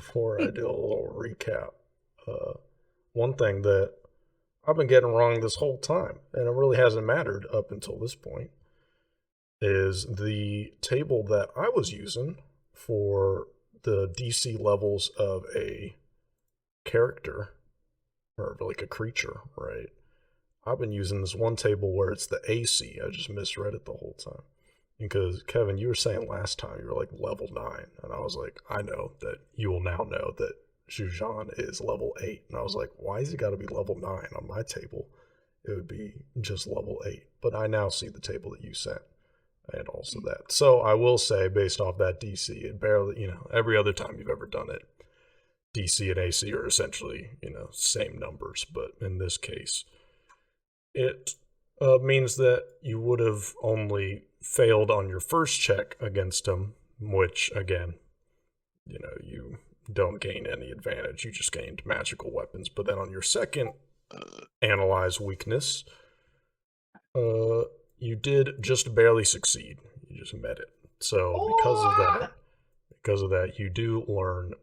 before I do a little recap, uh, one thing that I've been getting wrong this whole time, and it really hasn't mattered up until this point, is the table that I was using for the DC levels of a character, or like a creature, right? I've been using this one table where it's the AC. I just misread it the whole time. Because Kevin, you were saying last time you were like level 9, and I was like, I know that you will now know that Jujhan is level 8, and I was like, why has he got to be level 9 on my table? It would be just level 8. But I now see the table that you sent, and also that. So I will say, based off that DC, it barely, every other time you've ever done it, DC and AC are essentially, same numbers. But in this case, it means that you would have only failed on your first check against him, which, again, you don't gain any advantage. You just gained magical weapons. But then on your second analyze weakness, you did just barely succeed. You just met it. So because of that, you do learn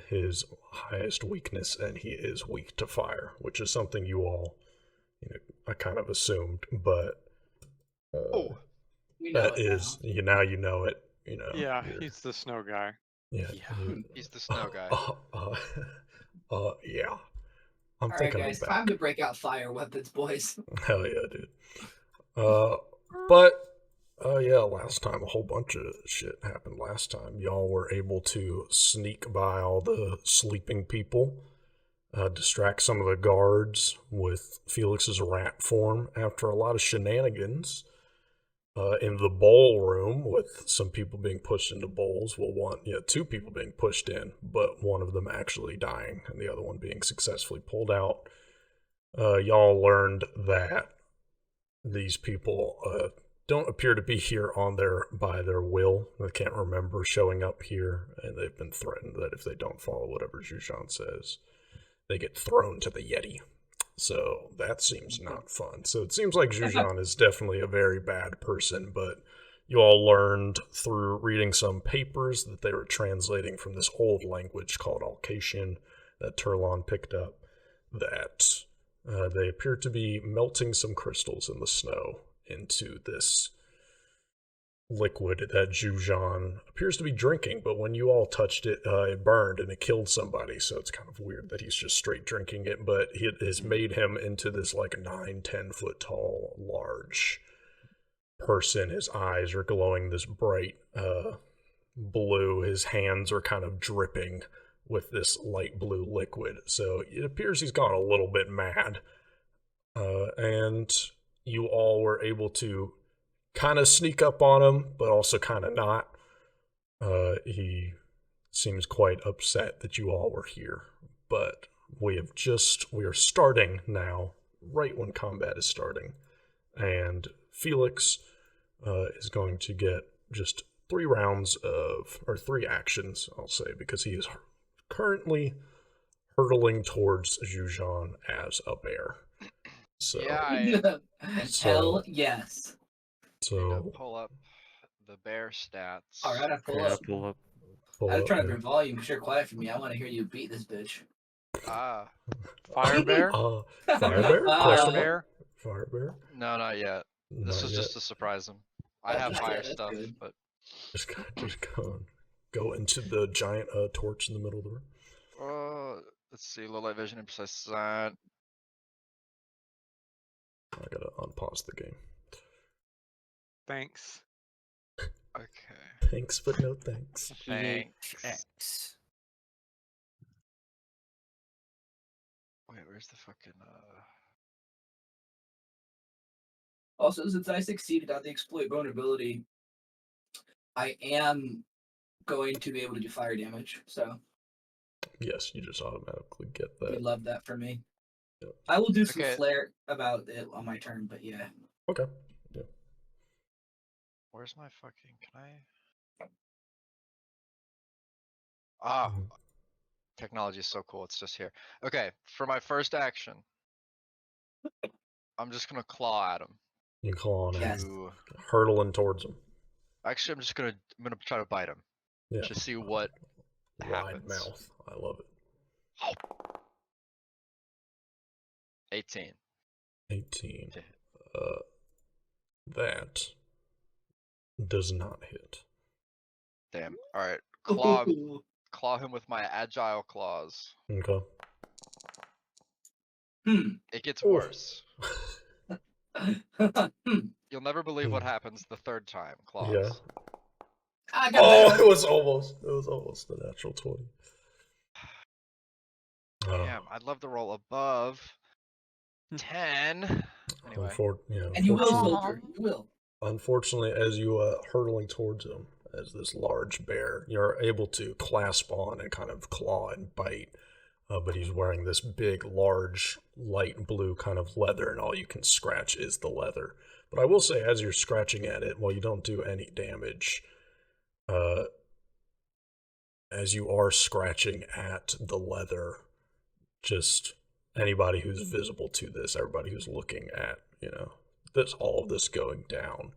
his highest weakness, and he is weak to fire, which is something you all, I kind of assumed, but we know that it is now. now you know it. Yeah, he's the snow guy. Yeah, He's the snow guy. Yeah. I'm All right, thinking guys, I'm time back. to break out fire weapons, boys. Hell yeah, dude. But yeah, last time a whole bunch of shit happened. Last time y'all were able to sneak by all the sleeping people, distract some of the guards with Felix's rat form after a lot of shenanigans. In the bowl room, with some people being pushed into bowls. Well, two people being pushed in, but one of them actually dying, and the other one being successfully pulled out. Y'all learned that these people don't appear to be here by their will. They can't remember showing up here, and they've been threatened that if they don't follow whatever Jujhan says, they get thrown to the Yeti. So that seems not fun. So it seems like Jujhan is definitely a very bad person, but you all learned through reading some papers that they were translating from this old language called Alcatian that Turlon picked up, that they appear to be melting some crystals in the snow into this liquid that Jujhan appears to be drinking, but when you all touched it, it burned and it killed somebody, so it's kind of weird that he's just straight drinking it, but it has made him into this like 9-10 foot tall, large person. His eyes are glowing this bright blue. His hands are kind of dripping with this light blue liquid, so it appears he's gone a little bit mad. And you all were able to kind of sneak up on him, but also kind of not. He seems quite upset that you all were here, but we are starting now, right when combat is starting, and Felix is going to get just 3 actions, I'll say, because he is currently hurtling towards Jujhan as a bear. So Yeah, Hell yes. I need to so pull up the bear stats. All right, I pull up. Pull up. I was trying to turn volume, because you're quiet for me. I want to hear you beat this bitch. Ah, Fire bear? Fire bear? fire bear? Fire bear? No, not yet. This Not was yet. just to surprise him. I have fire That's stuff, good. but Just go into the giant torch in the middle of the room. let's see, low light vision and precise sight. I gotta unpause the game. Thanks. Okay. Thanks, but no thanks. Thanks. X. Wait, where's the fucking Also, since I succeeded on the exploit vulnerability, I am going to be able to do fire damage. So Yes, you just automatically get we that. love that for me. Yep. I will do some Okay. flare about it on my turn, but yeah. Okay. Yeah. Where's my fucking can I Ah, technology is so cool, it's just here. Okay, for my first action, I'm just gonna claw at him. You claw on Yes. him, hurtling towards him. Actually I'm gonna try to bite him. Yeah. Just see what It Wide happens. mouth. I love it. 18. 18. Okay. That does not hit. Damn. Alright. Claw him with my agile claws. Okay. It gets Oof. worse. You'll never believe what happens the third time. Claws. Yeah. I got Oh, better. it was almost the natural 20. Damn, I'd love to roll above 10. Anyway. And you will, unfortunately, soldier. You will. unfortunately, as you hurtling towards him, as this large bear, you're able to clasp on and kind of claw and bite. But he's wearing this big, large, light blue kind of leather, and all you can scratch is the leather. But I will say, as you're scratching at it, while you don't do any damage, as you are scratching at the leather, just anybody who's visible to this, everybody who's looking at, this, all of this going down,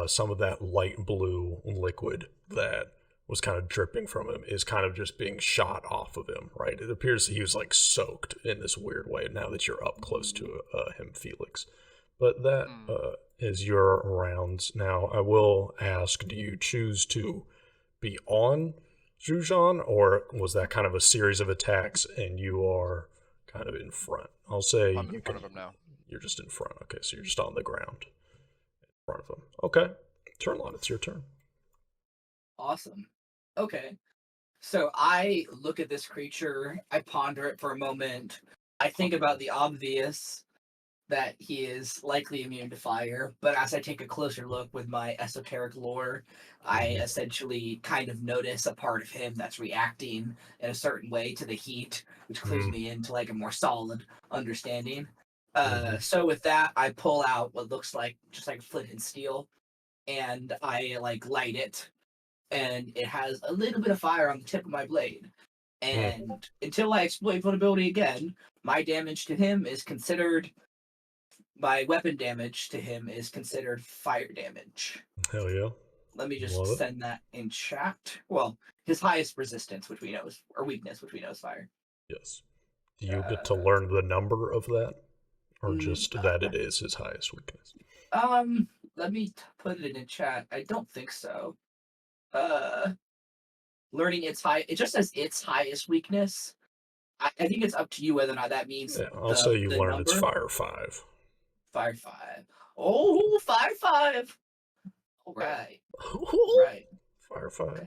some of that light blue liquid that was kind of dripping from him is kind of just being shot off of him, right? It appears he was like soaked in this weird way now that you're up close to him, Felix. But that is your rounds. Now, I will ask, do you choose to be on Jujhan, or was that kind of a series of attacks and you are kind of in front? I'll say I'm in front of him now. You're just in front. Okay, so you're just on the ground in front of him. Okay, Turnlon, it's your turn. Awesome. Okay. So I look at this creature, I ponder it for a moment. I think about the obvious, that he is likely immune to fire, but as I take a closer look with my esoteric lore, I essentially kind of notice a part of him that's reacting in a certain way to the heat, which clues me into like a more solid understanding. So with that, I pull out what looks like just like flint and steel, and I like light it, and it has a little bit of fire on the tip of my blade. And until I exploit vulnerability again, my damage to him is considered my weapon damage to him is considered fire damage. Hell yeah. Let me just Love it. send that in chat. Well, his highest resistance, which we know is, or weakness, which we know is fire. Yes. Do you get to learn the number of that? Or just that it is his highest weakness? Let me put it in chat. I don't think so. Learning its high, it just says its highest weakness. I think it's up to you whether or not that means I'll say you the learned it's number. Fire 5. Fire 5. Oh, Fire 5. All right. Right. Fire 5.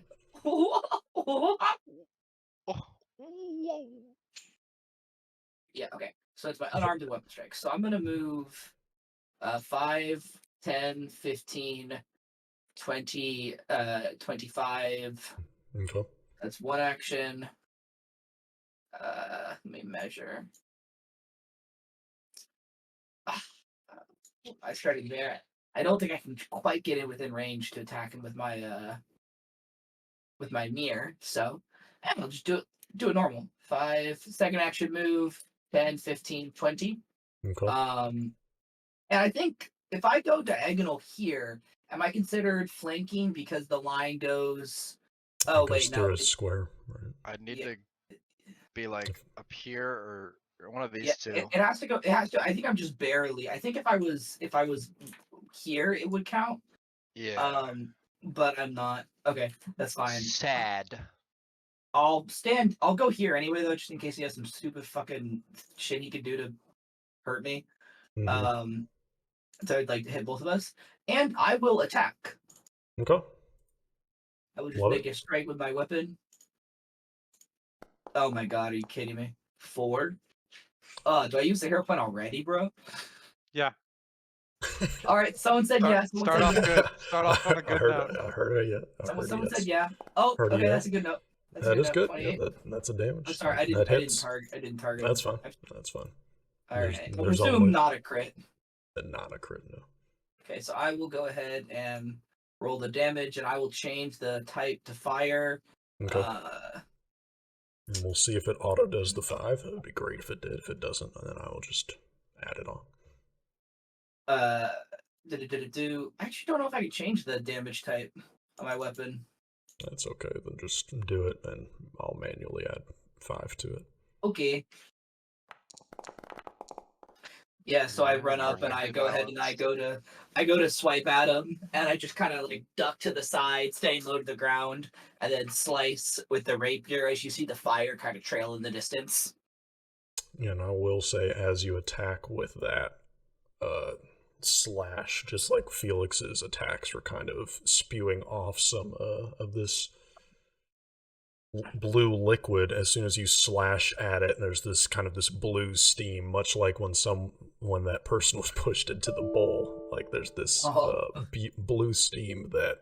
Yeah, okay. So it's my unarmed weapon strike. So I'm going to move 5, 10, 15, 20, 25. Okay. That's one action. Let me measure. I started there. I don't think I can quite get in within range to attack him with my mirror. So I'll just do it normal. 5, second action move, 10, 15, 20. Okay. And I think if I go diagonal here, am I considered flanking because the line goes? Oh It goes wait, through no. a square, right? I need to be like up here or one of these Yeah, two. it has to go. It has to. I think I'm just barely. I think if I was here, it would count. Yeah. But I'm not. Okay, that's fine. Sad. I'll go here anyway though, just in case he has some stupid fucking shit he could do to hurt me. Mm-hmm. So I'd like to hit both of us, and I will attack. Okay. I will just make a strike with my weapon. Oh my god, are you kidding me? 4. Do I use the hero point already, bro? Yeah. All right, someone said yes. Start off good. Start off on a good note. I heard it, yeah. Someone said yeah. Oh, Heard okay, yeah. that's a good note. That is good. 28. Yeah, that's a damage. I'm sorry, I didn't target. That's fine. That's fine. All right. We'll there's presume only not a crit. Not a crit, no. Okay, so I will go ahead and roll the damage, and I will change the type to fire. Okay. And we'll see if it auto does the 5. It would be great if it did. If it doesn't, then I will just add it on. Did it do? I actually don't know if I can change the damage type on my weapon. That's okay. Then just do it, and I'll manually add 5 to it. Okay. Yeah, so I Yeah, run up and I perfectly go ahead and I balanced. go to swipe at him, and I just kind of like duck to the side, staying low to the ground, and then slice with the rapier as you see the fire kind of trail in the distance. And I will say, as you attack with that slash, just like Felix's attacks were kind of spewing off some of this blue liquid. As soon as you slash at it, there's this kind of this blue steam, much like when that person was pushed into the bowl. Like there's this blue steam that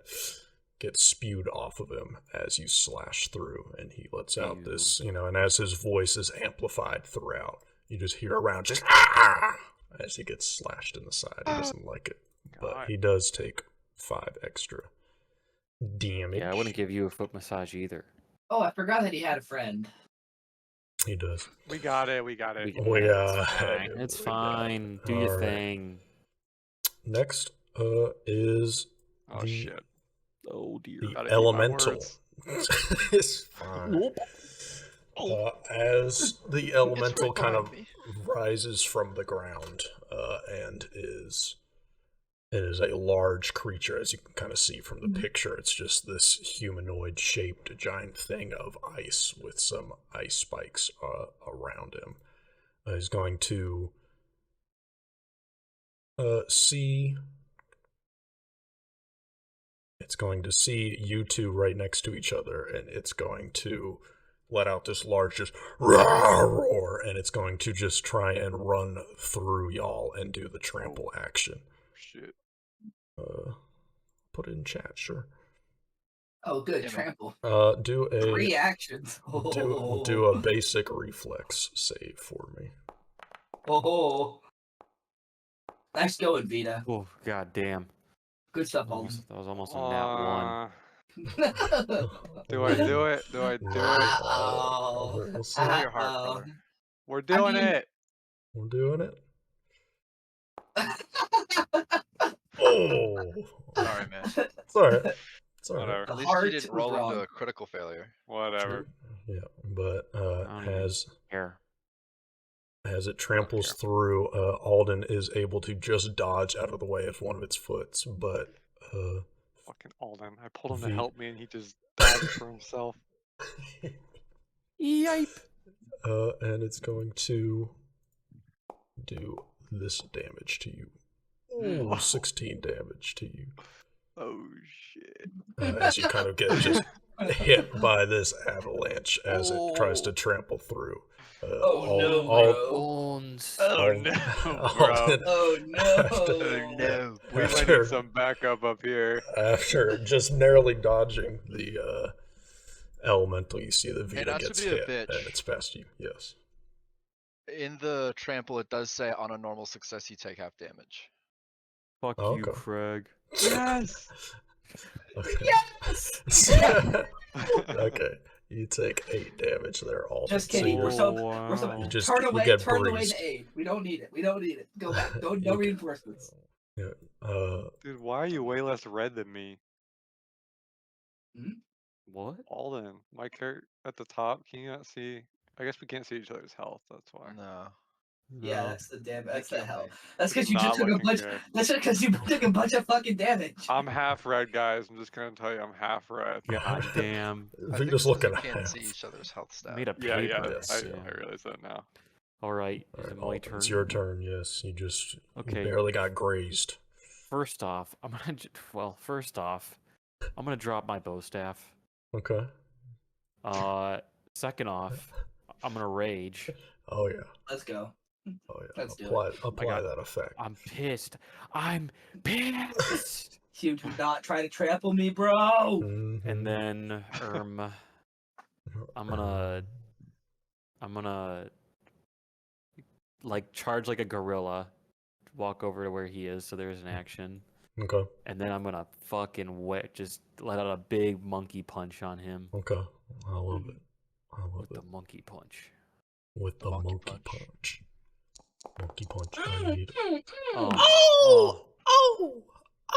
gets spewed off of him as you slash through, and he lets out this, and as his voice is amplified throughout, you just hear around just as he gets slashed in the side. He doesn't like it, but he does take 5 extra damage. Yeah, I wouldn't give you a foot massage either. Oh, I forgot that he had a friend. He does. We got it. We got it. It's fine. Do your thing. Next is Oh the, shit. Oh dear. the Gotta eat my elemental. words. It's fine. As the elemental right kind of behind me. rises from the ground, and it is a large creature, as you can kind of see from the picture. It's just this humanoid-shaped giant thing of ice with some ice spikes around him. He's going to see... It's going to see you two right next to each other, and it's going to let out this large just roar, and it's going to just try and run through y'all and do the trample action. Shit. Put it in chat, sure. Oh, good. Damn it. Trample. Do a 3 actions. do a basic reflex save for me. Oh. Nice going, Vita. Oh god damn. Good stuff, Holmes. That was almost a nat 1. Do I do it? Do I do it? We'll see. Follow your heart, brother. We're doing mean- it. We're doing it. Oh, Sorry, man. it's alright. It's alright. Whatever. At least heart you didn't roll was into wrong. a critical failure. Whatever. Yeah, but don't even as Here. as it tramples through, Alden is able to just dodge out of the way of one of its foots, but Fucking Alden. I pulled him V- to help me and he just dodged for himself. Yipe. and it's going to do this damage to you. Ooh, 16 damage to you. Oh shit. As you kind of get just hit by this avalanche as it tries to trample through. Bones. Oh no, bro. Oh Oh no. no. We might After- need some backup up here. After just narrowly dodging the elemental, you see the Vita not to gets be a hit, bitch. and it's past you. Yes. In the trample, it does say on a normal success you take half damage. Fuck Oh, you, okay. Craig. Yes. Okay. Yes. Okay. You take 8 damage there, all. Just kidding. We're so wow. You just turn you away. get Turn away breezed. the aid. We don't need it. We don't need it. Go back. No You- reinforcements. Yeah. Dude, why are you way less red than me? What? Alden, my character at the top, can you not see? I guess we can't see each other's health, that's why. No. Yeah, No. that's the damn. You That's the killed hell. me. That's because you Not just took a looking bunch. good. That's because you took a bunch of fucking damage. I'm half red, guys. I'm just gonna tell you, I'm half red. God damn. I think Vita's it's 'cause looking you at can't half. see each other's health stat. Made a Yeah, paper. yeah, Yes, I realize that now. Alright, All is right, it my Alden, turn? it's your turn. Yes, you just you Okay. barely got grazed. First off, I'm gonna drop my bow staff. Okay. Second off, I'm gonna rage. Oh yeah. Let's go. Oh yeah. Let's do it. Apply got- that effect. I'm pissed. I'm pissed. You do not try to trample me, bro. Mhm. And then, I'm gonna like charge like a gorilla, walk over to where he is, so there's an action, Okay. and then I'm gonna fucking just let out a big monkey punch on him Okay. I love it. I love with it. the monkey punch. With the monkey monkey punch. punch. Monkey punch. I need it. Oh, Oh! Oh!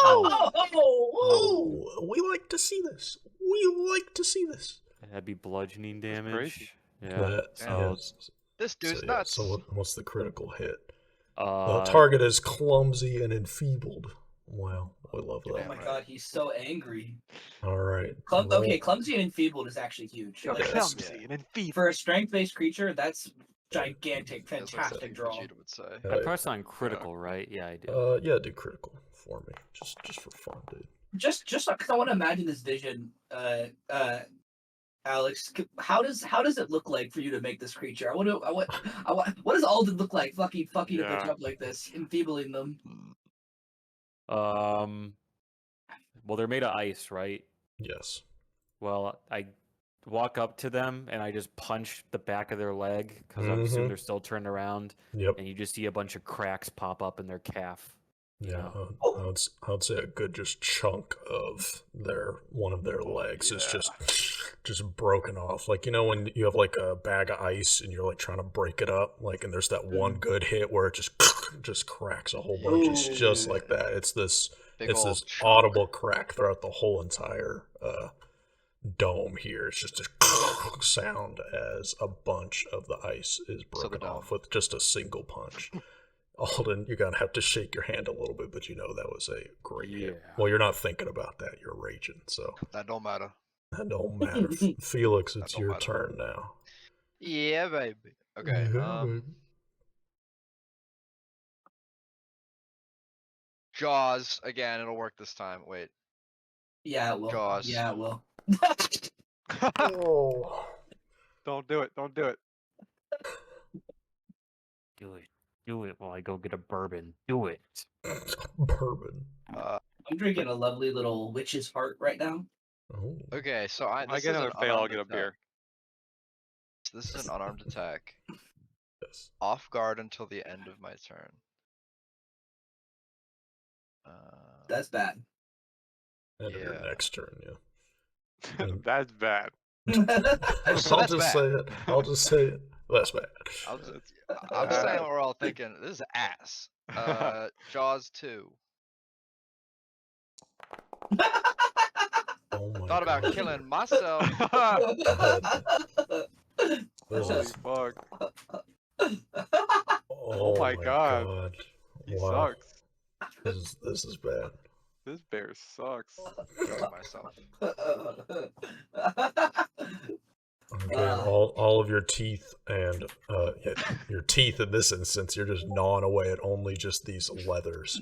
Oh, we like to see this. We like to see this. That'd be bludgeoning That's damage. crazy. Yeah. So, This dude's so, nuts. so what's the critical hit? uh, Target is clumsy and enfeebled. Wow, we love Oh that. my god, he's so angry. All right. Okay, clumsy and enfeebled is actually huge. Yo, Like, that's- clumsy and enfeebled. for a strength-based creature, that's gigantic, That's what fantastic draw. Vegeta would say. I press on critical, right? Yeah, I do. Yeah, do critical for me, just for fun, dude. Just because I want to imagine this vision, Alex. How does it look like for you to make this creature? I want. What does Alden look like? Fucking a bitch Yeah. up like this, enfeebling them. Well, they're made of ice, right? Yes. Well, I walk up to them and I just punch the back of their leg because I assume they're still turned around, Yep. and you just see a bunch of cracks pop up in their calf. Yeah, know? I would say a good just chunk of one of their legs is just broken off. Like, you know, when you have like a bag of ice and you're like trying to break it up, like, and there's that one good hit where it just cracks a whole bunch. It's just like that. It's this audible crack throughout the whole entire dome here. It's just a sound as a bunch of the ice is broken off with just a single punch. Alden, you're gonna have to shake your hand a little bit, but you know that was a great hit. Well, you're not thinking about that, you're raging, so That don't matter. that don't matter. Felix, it's your turn now. Yeah, baby. Okay. Baby. Jaws again. It'll work this time. Wait. Yeah, it will. Jaws. Yeah, it will. Oh. Don't do it. Don't do it. Do it. Do it while I go get a bourbon. Do it. Bourbon. I'm drinking a lovely little witch's heart right now. Oh. Okay, so If I this get is an another fail, I'll unarmed get a attack. beer. So this is an unarmed attack. Yes. Off guard until the end of my turn. That's bad. End of your Yeah. next turn, yeah. That's bad. I'll That's just bad. say it. I'll just say it. That's bad. I'm saying what we're all thinking. This is ass. Jaws 2. Oh my Thought about God. killing myself. This Holy is, fuck. oh my God. He Wow. sucks. This is bad. This bear sucks. Killing myself. Okay, all of your teeth and your teeth in this instance, you're just gnawing away at only just these leathers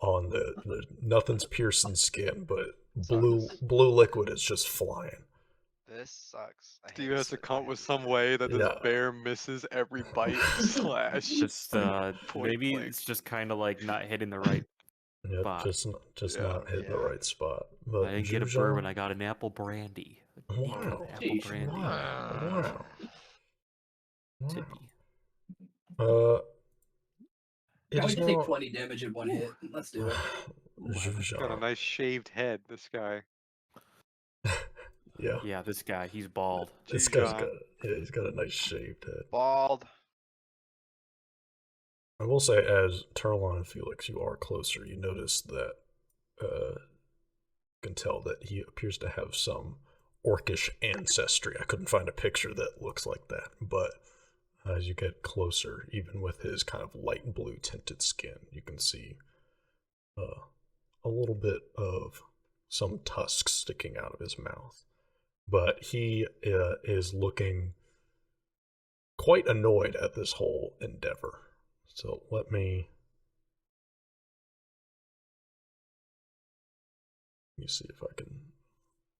on nothing's piercing skin, but blue liquid is just flying. This sucks. I Steve hate has to this. come up with some way that this Yeah. bear misses every bite slash. Just Point maybe blank. it's just kind of like not hitting the right. Yep, Spot. just Yeah. not hitting the Yeah. right spot. But I didn't get a Jujhan- bourbon. I got an apple brandy. A deep Wow. apple Jeez, brandy. Wow. Tippy. It Now we is can take now 20 damage in one hit. Let's do it. Jujhan. Got a nice shaved head, this guy. Yeah. Yeah, this guy, he's bald. This guy's Jujhan. got he's got a nice shaved head. Bald. I will say, as Turlon and Felix, you are closer. You notice that you can tell that he appears to have some orcish ancestry. I couldn't find a picture that looks like that, but as you get closer, even with his kind of light blue tinted skin, you can see a little bit of some tusks sticking out of his mouth. But he is looking quite annoyed at this whole endeavor. So let me see if I can.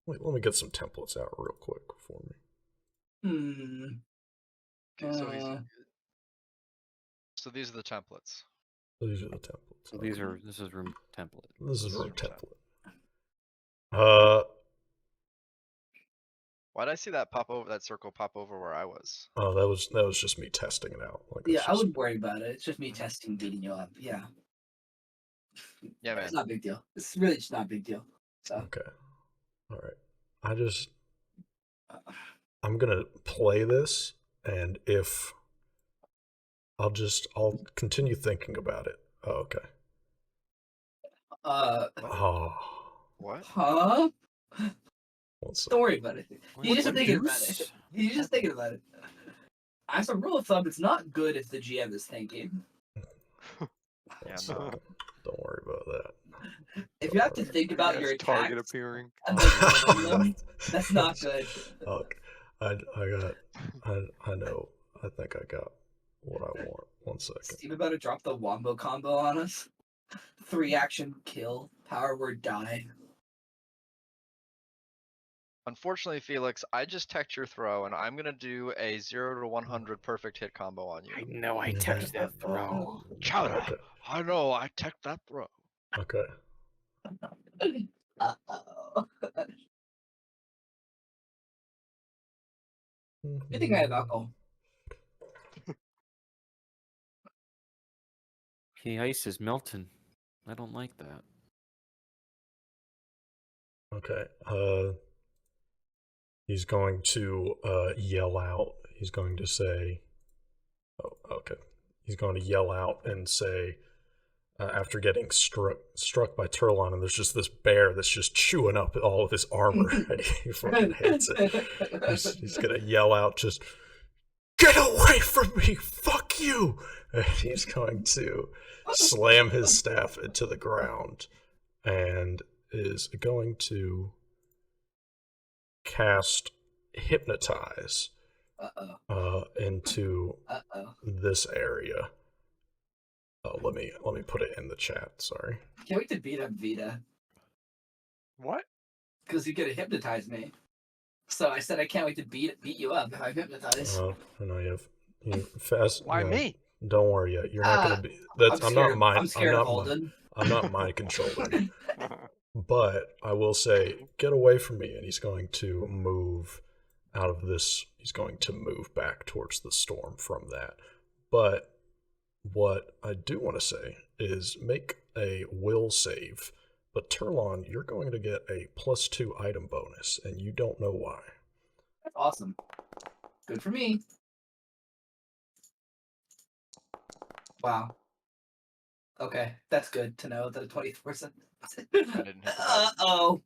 Wait, let me get some templates out real quick for me. Okay, so these are the templates. These are the templates. So this is room template. This is a room template. Why did I see that pop over? That circle pop over where I was. Oh, that was just me testing it out. Like, Yeah, it's I just- wouldn't worry about it. It's just me testing, beating you up. Yeah. Yeah, man. It's not a big deal. It's really just not a big deal. So Okay. All right. I'm gonna play this, and if I'll continue thinking about it. Oh, okay. Oh, What? Huh? what's Don't worry about it. He's just What thinking about it. juice? He's just thinking about it. As a rule of thumb, it's not good if the GM is thinking. Yeah, one no. second. Don't worry about that. If you have to Alright. think about Yes, your target attacks appearing. and then rolling them, that's not good. Okay. I know. I think I got what I want. 1 second. Steve about to drop the wombo combo on us. 3 action kill, power word die. Unfortunately, Felix, I just teched your throw, and I'm gonna do a 0 to 100 perfect hit combo on I you. know I touched that throw. Chowder! Okay. I know, I teched that throw. Okay. Uh-oh. Good thing I have alcohol. The ice is melting. I don't like that. Okay. He's going to yell out. He's going to say, "Oh, okay." He's going to yell out and say, after getting struck by Turlon, and there's just this bear that's just chewing up all of his armor, and he fucking hates it. He's gonna yell out, just get away from me, fuck you! And he's going to slam his staff into the ground, and is going to cast hypnotize into this area. Let me put it in the chat. Sorry. Can't wait to beat up Vita. What? Because he's gonna hypnotize me. So I said I can't wait to beat you up if I hypnotize. I know you fast. Why no, me? Don't worry yet. You're not gonna be. That's I'm not mind. I'm scared of Holden. I'm not mind controlling. But I will say, get away from me. And he's going to move out of this. He's going to move back towards the storm from that. But what I do want to say is make a will save. But Turlon, you're going to get a +2 item bonus, and you don't know why. That's awesome. Good for me. Wow. Okay, that's good to know that a 24%. Uh-oh.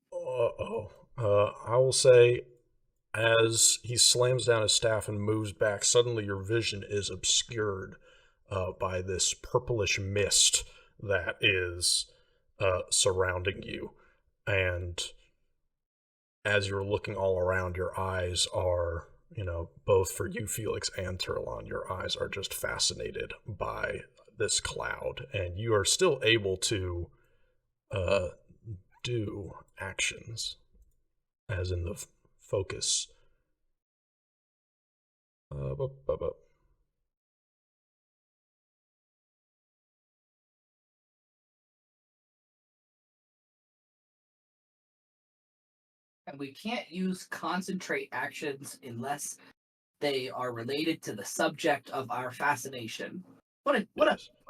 I will say, as he slams down his staff and moves back, suddenly your vision is obscured by this purplish mist that is surrounding you. And as you're looking all around, your eyes are, both for you, Felix, and Turlon, your eyes are just fascinated by this cloud. And you are still able to do actions, as in the focus. And we can't use concentrate actions unless they are related to the subject of our fascination. What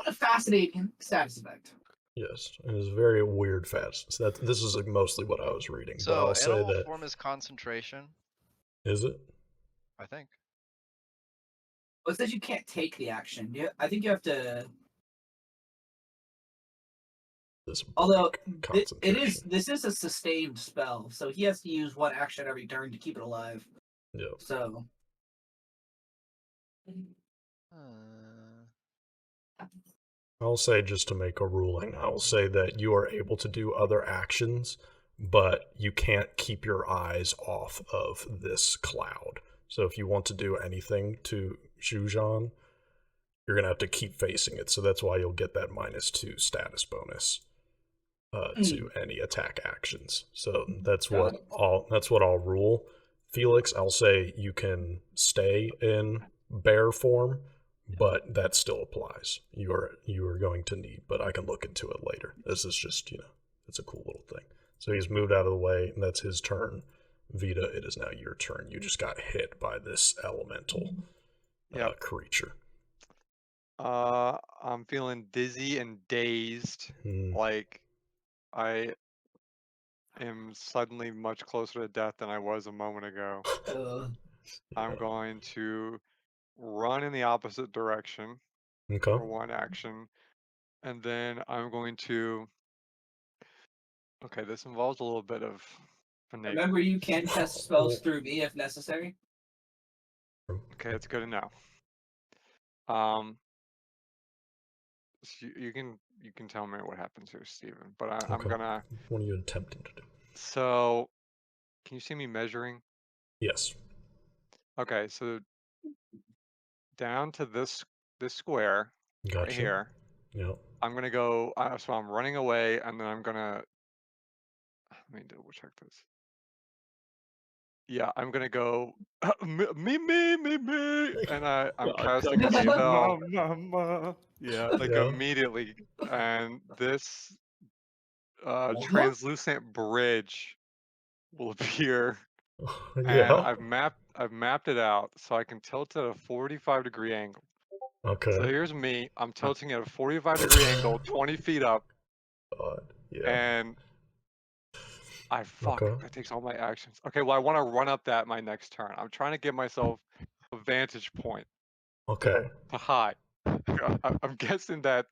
a fascinating status effect. Yes, it is very weird fast. So this is mostly what I was reading. But So I'll say animal that form is concentration, is it? I think. Well, it says you can't take the action. I think you have to. This Although concentration. this is a sustained spell, so he has to use 1 action every turn to keep it alive. Yeah. So. I'll say, just to make a ruling, I'll say that you are able to do other actions, but you can't keep your eyes off of this cloud. So if you want to do anything to Jujhan, you're going to have to keep facing it. So that's why you'll get that -2 status bonus to any attack actions. So that's what I'll rule. Felix, I'll say you can stay in bear form, but that still applies. You are going to need, but I can look into it later. This is just, it's a cool little thing. So he's moved out of the way, and that's his turn. Vita, it is now your turn. You just got hit by this elemental creature. I'm feeling dizzy and dazed. Like I am suddenly much closer to death than I was a moment ago. I'm going to run in the opposite direction Okay. for 1 action, and then I'm going to Okay, this involves a little bit of finagling. Remember, you can cast spells through me if necessary. Okay, that's good to know. So you can tell me what happens here, Steven, but I'm gonna. What are you attempting to do? So, can you see me measuring? Yes. Okay, so down to this square right Gotcha. here. Yep. I'm gonna go. So I'm running away, and then I'm gonna. Let me double check this. Yeah, I'm gonna go. Me, and I'm casting a spell. Yeah. Like Yeah. immediately, and this Uh-huh. translucent bridge will appear, and Yeah. I've mapped it out so I can tilt at a 45-degree angle. Okay. So here's me. I'm tilting at a 45-degree angle, 20 feet up, Yeah. and Okay. that takes all my actions. Okay, well I want to run up that my next turn. I'm trying to give myself a vantage point Okay. to hide. I'm guessing that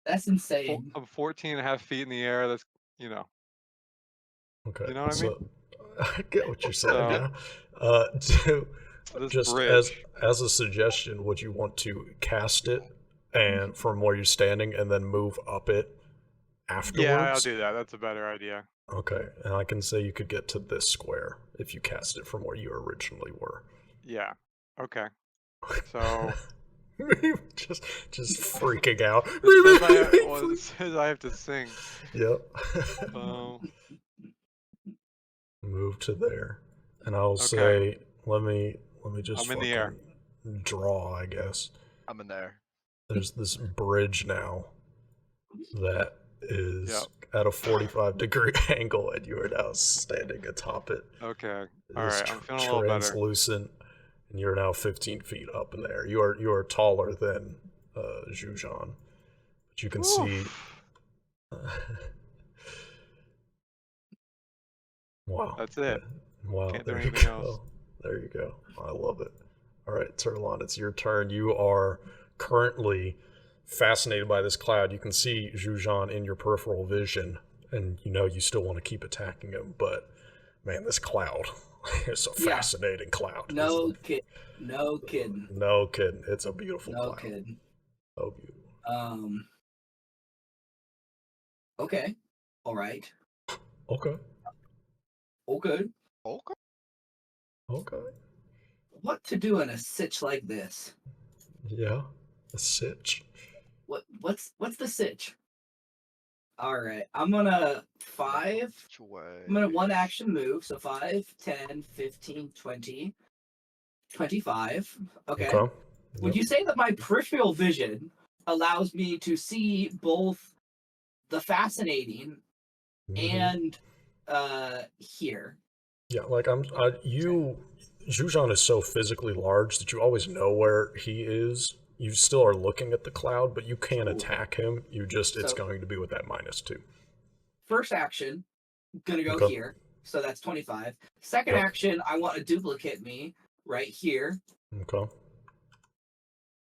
That's insane. I'm 14 and a half feet in the air. That's Okay. You know what I mean? I get what you're saying. So- Yeah. This Just bridge. as a suggestion, would you want to cast it and from where you're standing and then move up it afterwards? Yeah, I'll do that. That's a better idea. Okay, and I can say you could get to this square if you cast it from where you originally were. Yeah. Okay. So just freaking out. it says I have to sing. Yep. Um, Move to there, and I'll Okay. say, let me just I'm in the air. fucking draw. I guess I'm in there. there's this bridge now that is Yep. at a 45-degree angle, and you are now standing atop it. Okay. It's All right. I'm feeling a little better. translucent, and you're now 15 feet up in there. You are taller than Jujhan, but you can see. Wow. That's it. Wow. Can't do There you anything go. else. There you go. I love it. All right, Turlon, it's your turn. You are currently fascinated by this cloud. You can see Jujhan in your peripheral vision, and you know you still want to keep attacking him, but man, this cloud is a fascinating cloud. No kid. No kidding. No kidding. It's a beautiful No cloud. kidding. So beautiful. Okay. All right. Okay. Okay. Okay. Okay. What to do in a sitch like this? Yeah. A sitch. What's the sitch? All right. I'm gonna Which way? I'm gonna one action move. So 5, 10, 15, 20, 25. Okay. Would you say that my peripheral vision allows me to see both the fascinating and here? Yeah, like Jujhan is so physically large that you always know where he is. You still are looking at the cloud, but you can attack him. It's going to be with that -2. First action, gonna go here. So that's 25. Second action, I want to duplicate me right here. Okay.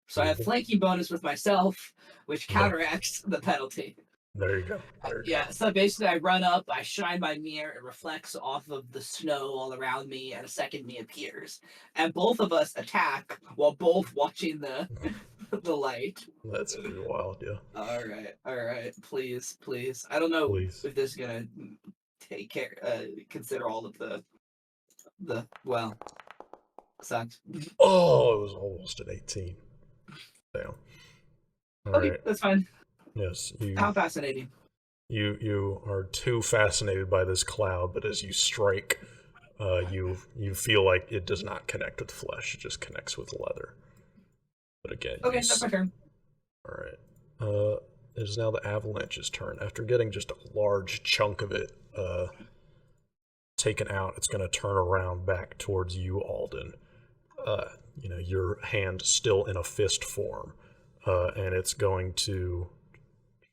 So I have flanking bonus with myself, which counteracts the penalty. There you go. So basically I run up, I shine my mirror, it reflects off of the snow all around me, and a second me appears. And both of us attack while both watching the light. That's pretty wild, yeah. Alright. Please. I don't know if this is gonna consider all of the sucks. Oh, it was almost an 18. Damn. All Okay, right. that's fine. Yes. How fascinating. You are too fascinated by this cloud, but as you strike, you feel like it does not connect with flesh; it just connects with leather. But again, okay, that's my turn. All right. It is now the Avalanche's turn. After getting just a large chunk of it taken out, it's going to turn around back towards you, Alden. Your hand still in a fist form, and it's going to.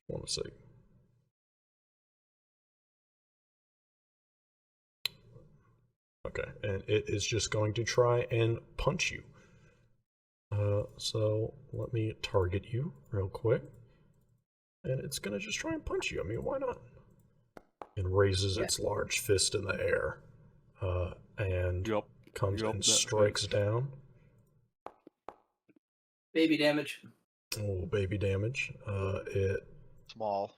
One second. Okay, and it is just going to try and punch you. So let me target you real quick. And it's going to just try and punch you. I mean, why not? and raises its large fist in the air, and comes and strikes down. Baby damage. Oh, baby damage. It Small.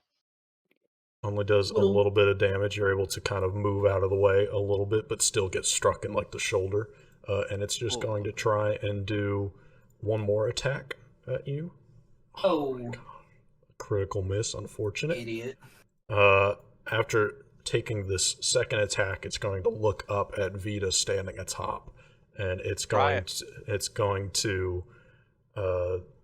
only does a little bit of damage. You're able to kind of move out of the way a little bit, but still get struck in like the shoulder. And it's just going to try and do one more attack at you. Oh my God. Critical miss, unfortunate. Idiot. After taking this second attack, it's going to look up at Vita standing atop, and it's going to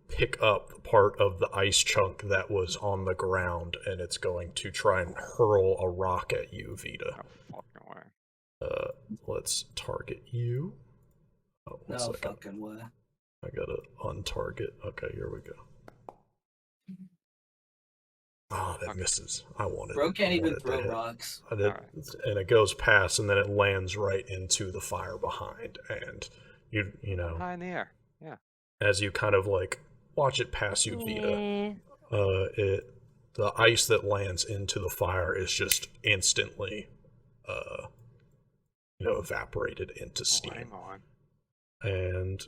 pick up part of the ice chunk that was on the ground, and it's going to try and hurl a rock at you, Vita. No fucking way. Let's target you. Oh, no fucking way. I gotta untarget. Okay, here we go. Ah, that misses. I wanted. Bro can't even throw rocks. And it goes past, and then it lands right into the fire behind, and you know. High in the air. Yeah. As you kind of like watch it pass you, Vita, the ice that lands into the fire is just instantly, evaporated into steam. Hang on. And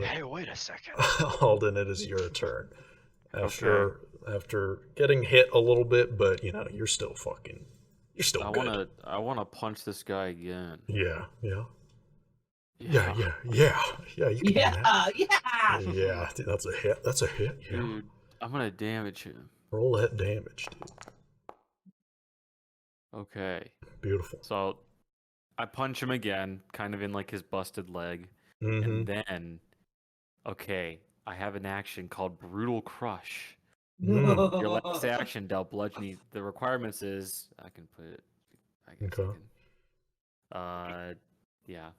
hey, wait a second. Alden, it is your turn. After getting hit a little bit, but you're still good. I wanna punch this guy again. Yeah. Yeah. You can do that. Yeah. Yeah, dude, that's a hit. Yeah. Dude, I'm gonna damage him. Roll that damage, dude. Okay. Beautiful. So I punch him again, kind of in like his busted leg. Mm-hmm. And then, I have an action called Brutal Crush. Your last action dealt bludgeoning. The requirements is I can put it. I guess I can. Yeah.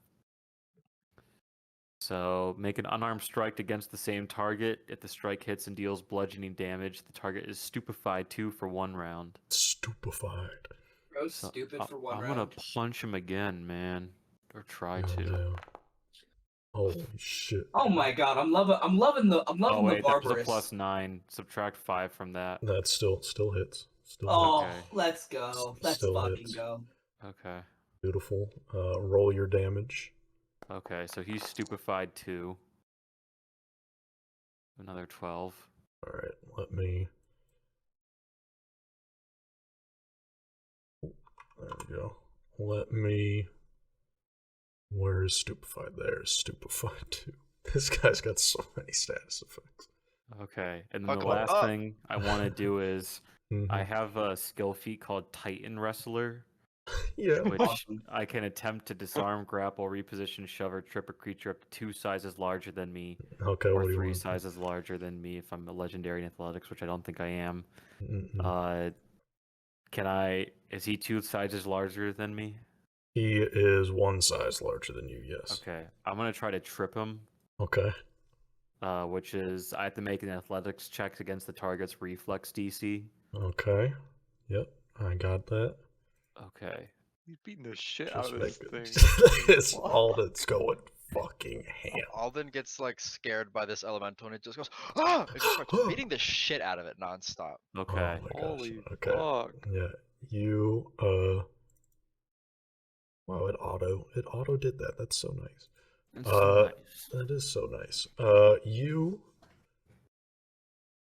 So make an unarmed strike against the same target. If the strike hits and deals bludgeoning damage, the target is stupefied 2 for 1 round. Stupefied. Bro, stupid for 1 round. I'm gonna punch him again, man, or try to. No. Holy shit! Oh my God, I'm loving the barbarous. That was a +9. Subtract 5 from that. That still hits. Let's go. Let's fucking go. Okay. Beautiful. Roll your damage. Okay, so he's stupefied 2. Another 12. All right, let me. There we go. Where is stupefied? There's stupefied 2. This guy's got so many status effects. Okay, and then the last thing I want to do is I have a skill feat called Titan Wrestler. Yeah. Which I can attempt to disarm, grapple, reposition, shove, or trip a creature up to 2 sizes larger than me. Okay, or 3 sizes larger than me if I'm a legendary in athletics, which I don't think I am. Is he 2 sizes larger than me? He is 1 size larger than you, yes. Okay, I'm gonna try to trip him. Okay. Which is I have to make an athletics check against the target's reflex DC. Okay. Yep, I got that. Okay. He's beating the shit out of this thing. It's Alden's going fucking ham. Alden gets like scared by this elemental and it just goes, ah! It just starts beating the shit out of it nonstop. Okay. Oh my Holy gosh. Okay. fuck. Yeah. You wow, it auto did that. That's so nice. That's so nice. That is so nice.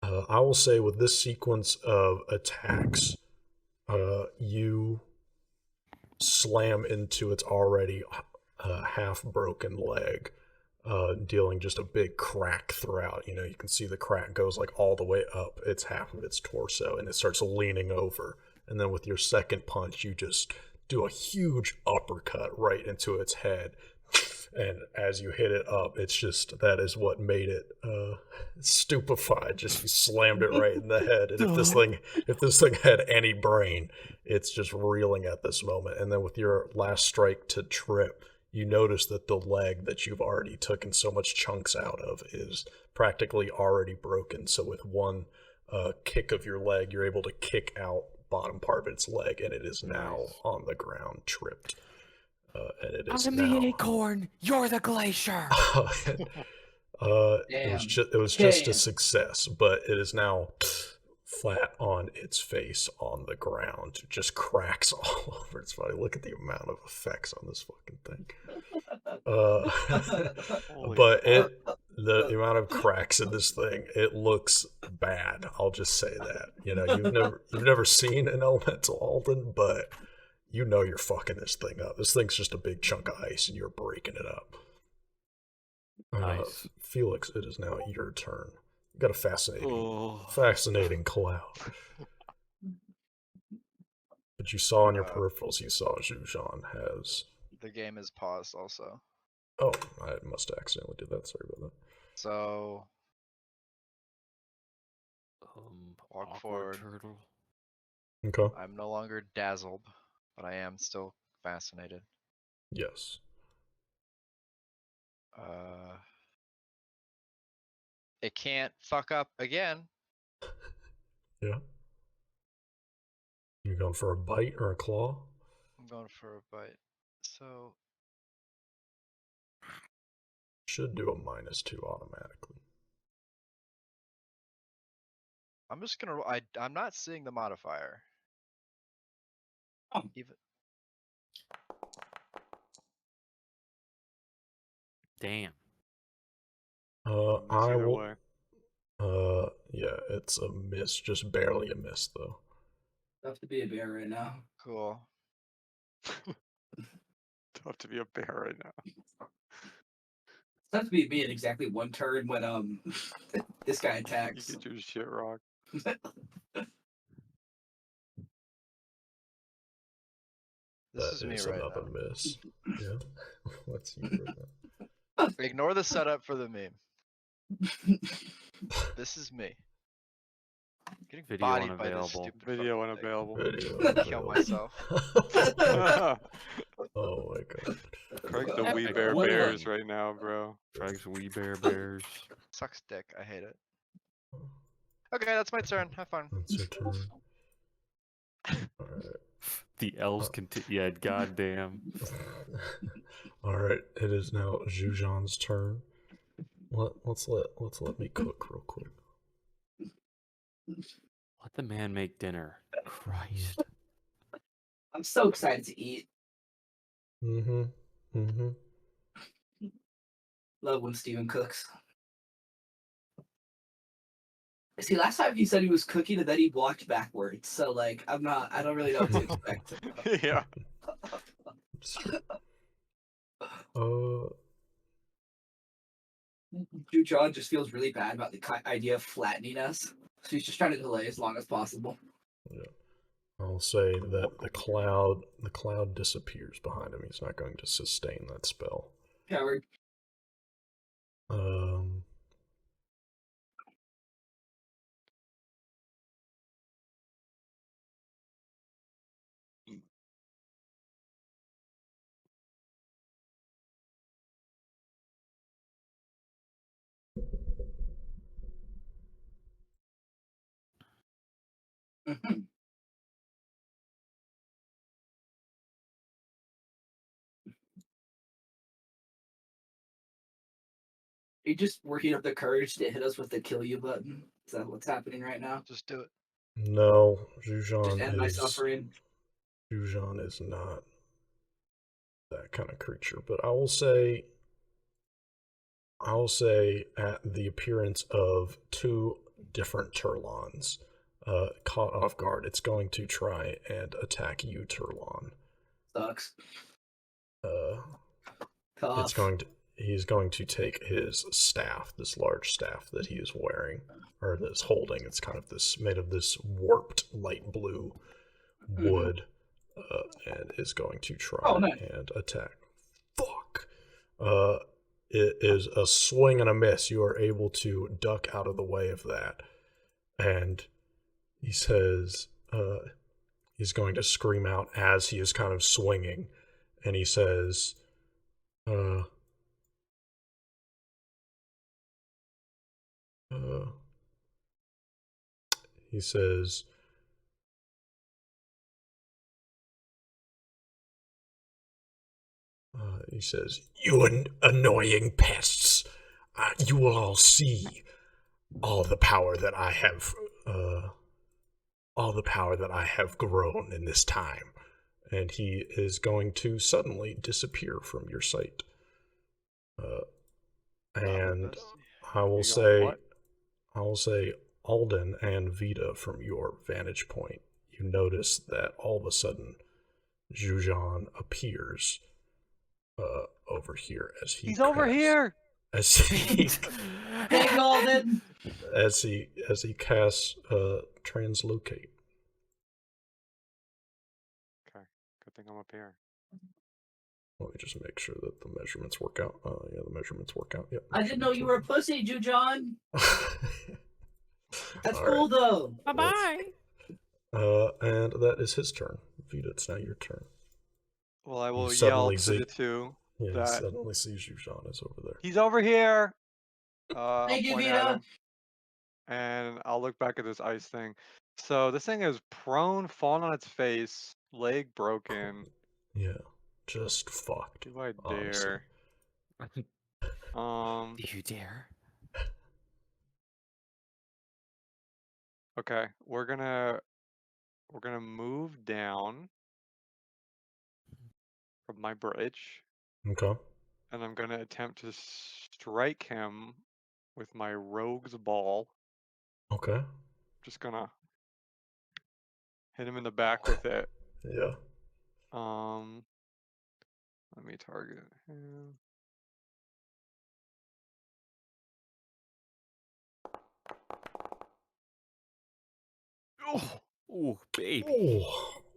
I will say with this sequence of attacks, you slam into its already half broken leg, dealing just a big crack throughout. You can see the crack goes like all the way up its half of its torso, and it starts leaning over. And then with your second punch, you just do a huge uppercut right into its head. And as you hit it up, that is what made it stupefied. Just you slammed it right in the head. And if this thing had any brain, it's just reeling at this moment. And then with your last strike to trip, you notice that the leg that you've already taken so much chunks out of is practically already broken. So with one kick of your leg, you're able to kick out bottom part of its leg, and it is now on the ground, tripped. And it is I'm the acorn. You're the glacier. It was just a success, but it is now flat on its face on the ground, just cracks all over its body. Look at the amount of effects on this fucking thing. But the amount of cracks in this thing, it looks bad. I'll just say that. You know, you've never seen an elemental Alden, but you know you're fucking this thing up. This thing's just a big chunk of ice, and you're breaking it up. Nice. Felix, it is now your turn. You got a fascinating cloud. But you saw on your peripherals, you saw Jujhan has... The game is paused also. Oh, I must have accidentally did that. Sorry about that. So... walk forward. Turtle. Okay. I'm no longer dazzled, but I am still fascinated. Yes. It can't fuck up again. Yeah. You going for a bite or a claw? I'm going for a bite. So... Should do a -2 automatically. I'm just gonna... I'm not seeing the modifier. Even... Damn. I will... yeah, it's a miss. Just barely a miss, though. Tough to be a bear right now. Cool. Tough to be a bear right now. It's tough to be me in exactly one turn when this guy attacks. You get your shit rocked. This is me right another now. miss. Yeah. What's you right now? Ignore the setup for the meme. This is me. Getting Video bodied by this unavailable. stupid Video fucking thing. unavailable. Kill myself. Oh my god. Craig's the Wee Bear Bears right now, bro. Craig's Wee Bear Bears. Sucks dick. I hate it. Okay, that's my turn. Have fun. That's your turn. Alright. The elves continue. Yeah, goddamn. Alright, it is now Jujhan's turn. Let's let me cook real quick. Let the man make dinner. Christ. I'm so excited to eat. Love when Steven cooks. See, last time he said he was cooking and then he walked backwards. So, like, I don't really know what to expect. Yeah. Jujhan just feels really bad about the idea of flattening us. So he's just trying to delay as long as possible. Yeah. I'll say that the cloud disappears behind him. He's not going to sustain that spell. Coward. Are you just working up the courage to hit us with the kill you button? Is that what's happening right now? Just do it. No, Just end my suffering. Jujhan is not that kind of creature, but I will say at the appearance of two different Turlons caught off guard, it's going to try and attack you, Turlon. Sucks. He's going to take his staff, this large staff that he is wearing, or that's holding. It's kind of made of this warped light blue wood, and is going to try and attack. Fuck. It is a swing and a miss. You are able to duck out of the way of that. And he says, he's going to scream out as he is kind of swinging. And he says, he says, "You annoying pests! You will all see all the power that I have all the power that I have grown in this time. And he is going to suddenly disappear from your sight. And I will say, Alden and Vita, from your vantage point, you notice that all of a sudden, Jujhan appears over here as he's over here. As he, Hey, Alden. as he casts translocate. Okay, good thing I'm up here. Let me just make sure that the measurements work out. Yeah, the measurements work out. Yep. I didn't know you were a pussy, Jujhan. That's All cool, right. though. Bye-bye. And that is his turn. Vita, it's now your turn. Well, I will suddenly yell to see- the two. Yeah, That- you suddenly see Jujhan is over there. He's over here. Thank you, point at Vita. him, and I'll look back at this ice thing. So this thing is prone, fallen on its face, leg broken. Yeah, just fucked. Do I honestly. dare? Do you dare? Okay, we're gonna move down from my bridge, Okay. and I'm gonna attempt to strike him with my rogue's ball. Okay. Just gonna hit him in the back with it. Yeah. Let me target him. Oh, ooh, baby.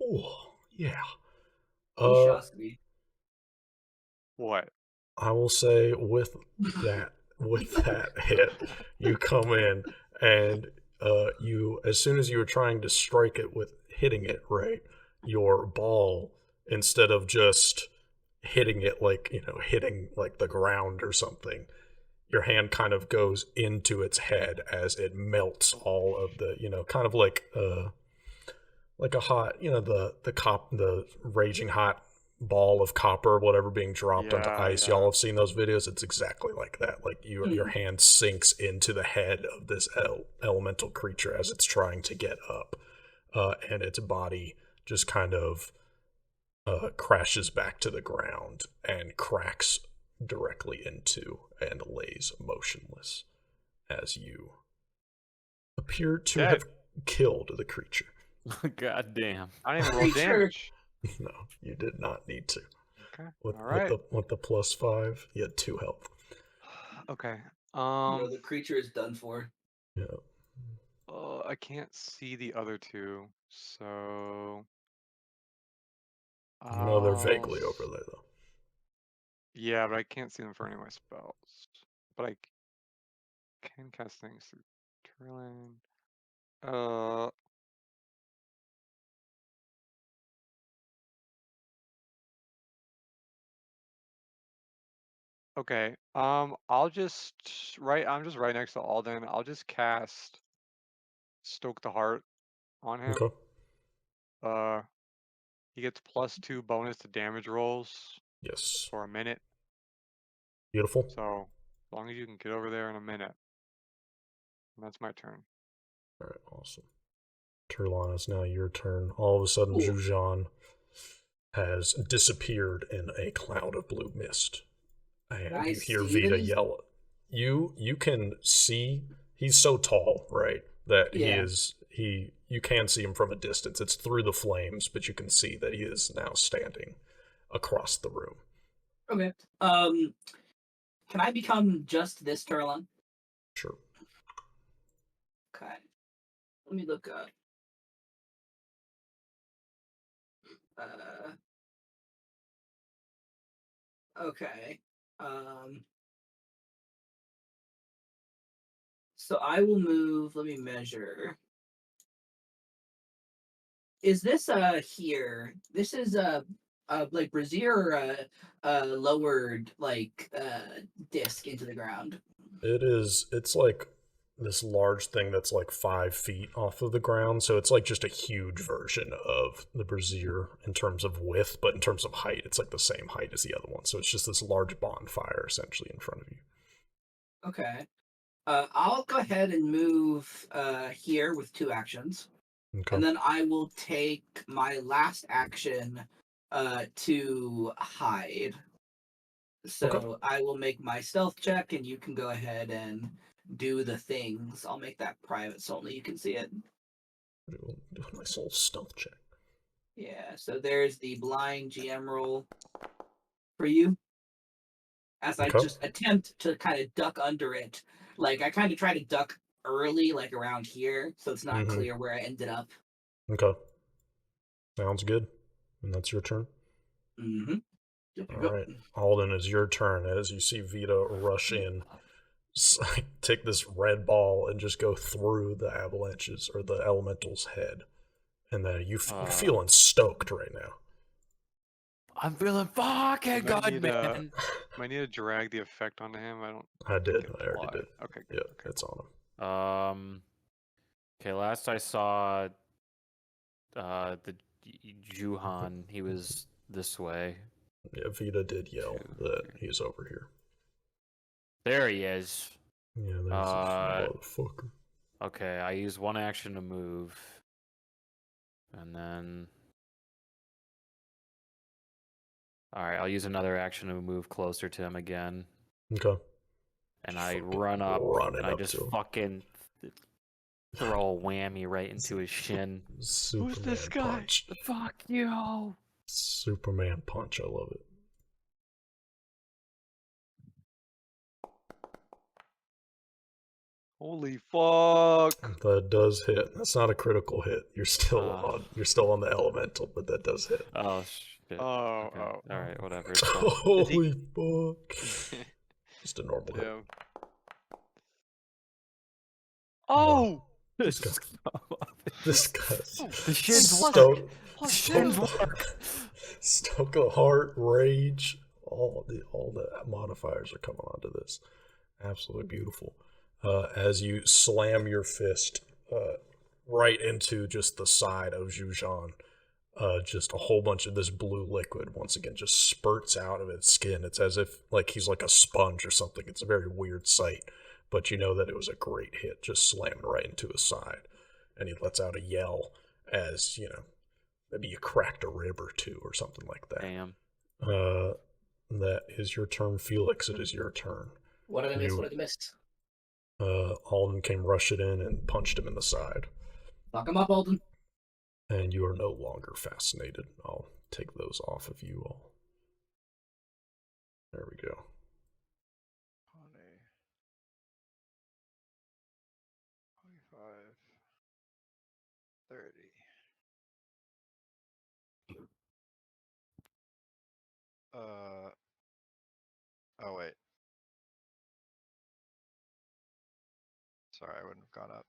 Oh, yeah. He shots me. What? I will say with that hit, you come in and you, as soon as you were trying to strike it with hitting it right, your ball, instead of just hitting it like, hitting like the ground or something, your hand kind of goes into its head as it melts all of the, kind of like a hot, the raging hot ball of copper, whatever, being dropped onto ice. Yeah. Y'all have seen those videos. It's exactly like that. Like your hand sinks into the head of this elemental creature as it's trying to get up, and its body just kind of crashes back to the ground and cracks directly into and lays motionless as you appear to have killed the creature. God damn. I didn't even roll damage. No, you did not need to. Okay. With the +5, you had 2 health. Okay. The creature is done for. Yeah. I can't see the other two, so. No, they're vaguely over there though. Yeah, but I can't see them for any of my spells. But I can cast things through Turlin. Okay. I'm just right next to Alden. I'll just cast Stoke the Heart on him. Okay. He gets +2 bonus to damage rolls Yes. for a minute. Beautiful. So as long as you can get over there in a minute. And that's my turn. Alright, awesome. Turlon, it's now your turn. All of a sudden, Jujhan has disappeared in a cloud of blue mist. And you hear Vita yell. You can see, he's so tall, right? That you can see him from a distance. It's through the flames, but you can see that he is now standing across the room. Okay. Can I become just this Turlon? Sure. Okay. Let me look up. Okay. So I will move. Let me measure. Is this here? This is like brazier or a lowered like disc into the ground? It's like this large thing that's like 5 feet off of the ground, so it's like just a huge version of the brazier in terms of width, but in terms of height, it's like the same height as the other one. So it's just this large bonfire essentially in front of you. Okay. I'll go ahead and move here with 2 actions. Okay. And then I will take my last action to hide. So I will make my stealth check, and you can go ahead and do the things. I'll make that private so only you can see it. Do a nice little stealth check. Yeah, so there's the blind GM roll for you. As I just attempt to kind of duck under it. Like, I kind of try to duck early, like around here, so it's not clear where I ended up. Okay. Sounds good. And that's your turn? Mm-hmm. All right. Alden, it's your turn as you see Vita rush in. Take this red ball and just go through the avalanche's or the elemental's head. And then you're feeling stoked right now. I'm feeling fucking good, man. I need to drag the effect onto him. I did. I already did. Okay, good. Yeah, it's on him. Okay, last I saw the Jujhan, he was this way. Yeah, Vita did yell that he's over here. There he is. Yeah, there's this motherfucker. Okay, I use one action to move. And then... Alright, I'll use another action to move closer to him again. Okay. And I run up, and I just fucking throw a whammy right into his shin. Superman Who's this guy? Punch. Fuck you! Superman punch, I love it. Holy fuck! That does hit. That's not a critical hit. You're still on the elemental, but that does hit. Oh shit. Okay. Alright, whatever. It's fine. Holy fuck. Just a normal hit. Oh! This guy. The shins work. Stoke of heart, rage. All the modifiers are coming onto this. Absolutely beautiful. As you slam your fist right into just the side of Jujhan, just a whole bunch of this blue liquid once again just spurts out of its skin. It's as if like he's like a sponge or something. It's a very weird sight, but you know that it was a great hit, just slammed right into his side. And he lets out a yell as, you know, maybe you cracked a rib or two or something like that. Damn. That is your turn, Felix. It is your turn. What did I miss? What did I miss? Alden came rushing in and punched him in the side. Fuck him up, Alden. And you are no longer fascinated. I'll take those off of you all. There we go. 20, 25, 30. Oh wait. Sorry, I wouldn't have gone up.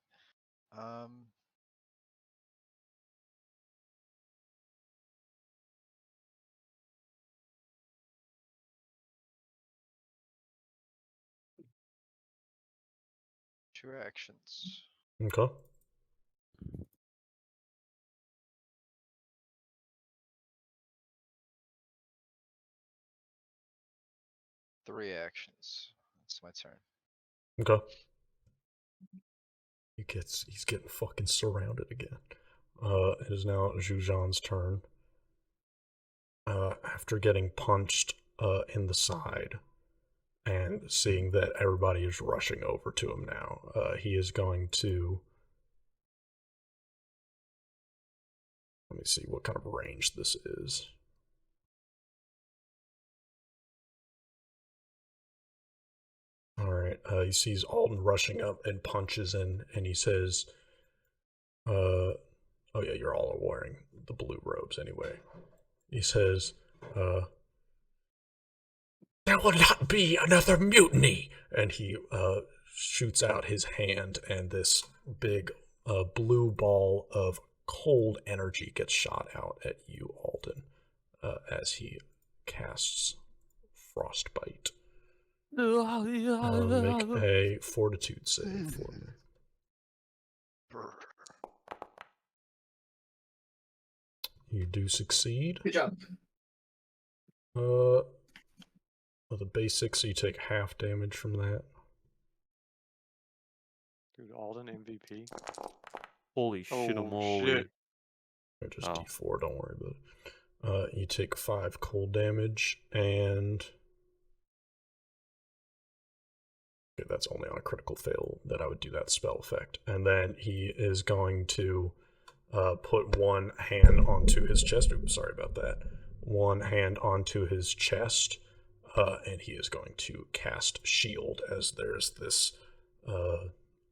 2 actions. Okay. Three actions. That's my turn. Okay. He's getting fucking surrounded again. It is now Jujhan's turn. After getting punched in the side and seeing that everybody is rushing over to him now, he is going to... Let me see what kind of range this is. Alright, he sees Alden rushing up and punches in, and he says, oh yeah, you're all wearing the blue robes anyway. He says, there will not be another mutiny! And he shoots out his hand, and this big blue ball of cold energy gets shot out at you, Alden, as he casts Frostbite. Make a fortitude save for me. You do succeed. Good job. Well, the basics, you take half damage from that. Dude, Alden MVP. Holy shit, Oh moly. shit! Or just Oh. D4, don't worry about it. You take 5 cold damage, and okay, that's only on a critical fail that I would do that spell effect. And then he is going to put one hand onto his chest. Oops, sorry about that. One hand onto his chest, and he is going to cast Shield as there's this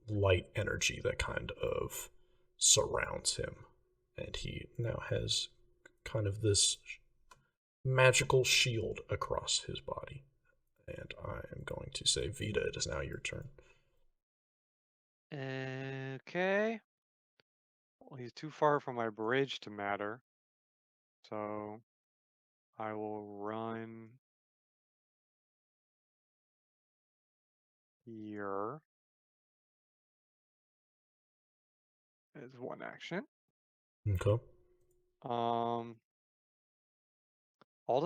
light energy that kind of surrounds him. And he now has kind of this magical shield across his body. And I am going to say, Vita, it is now your turn. Okay. Well, he's too far from my bridge to matter. So I will run here as one action. Okay. Alden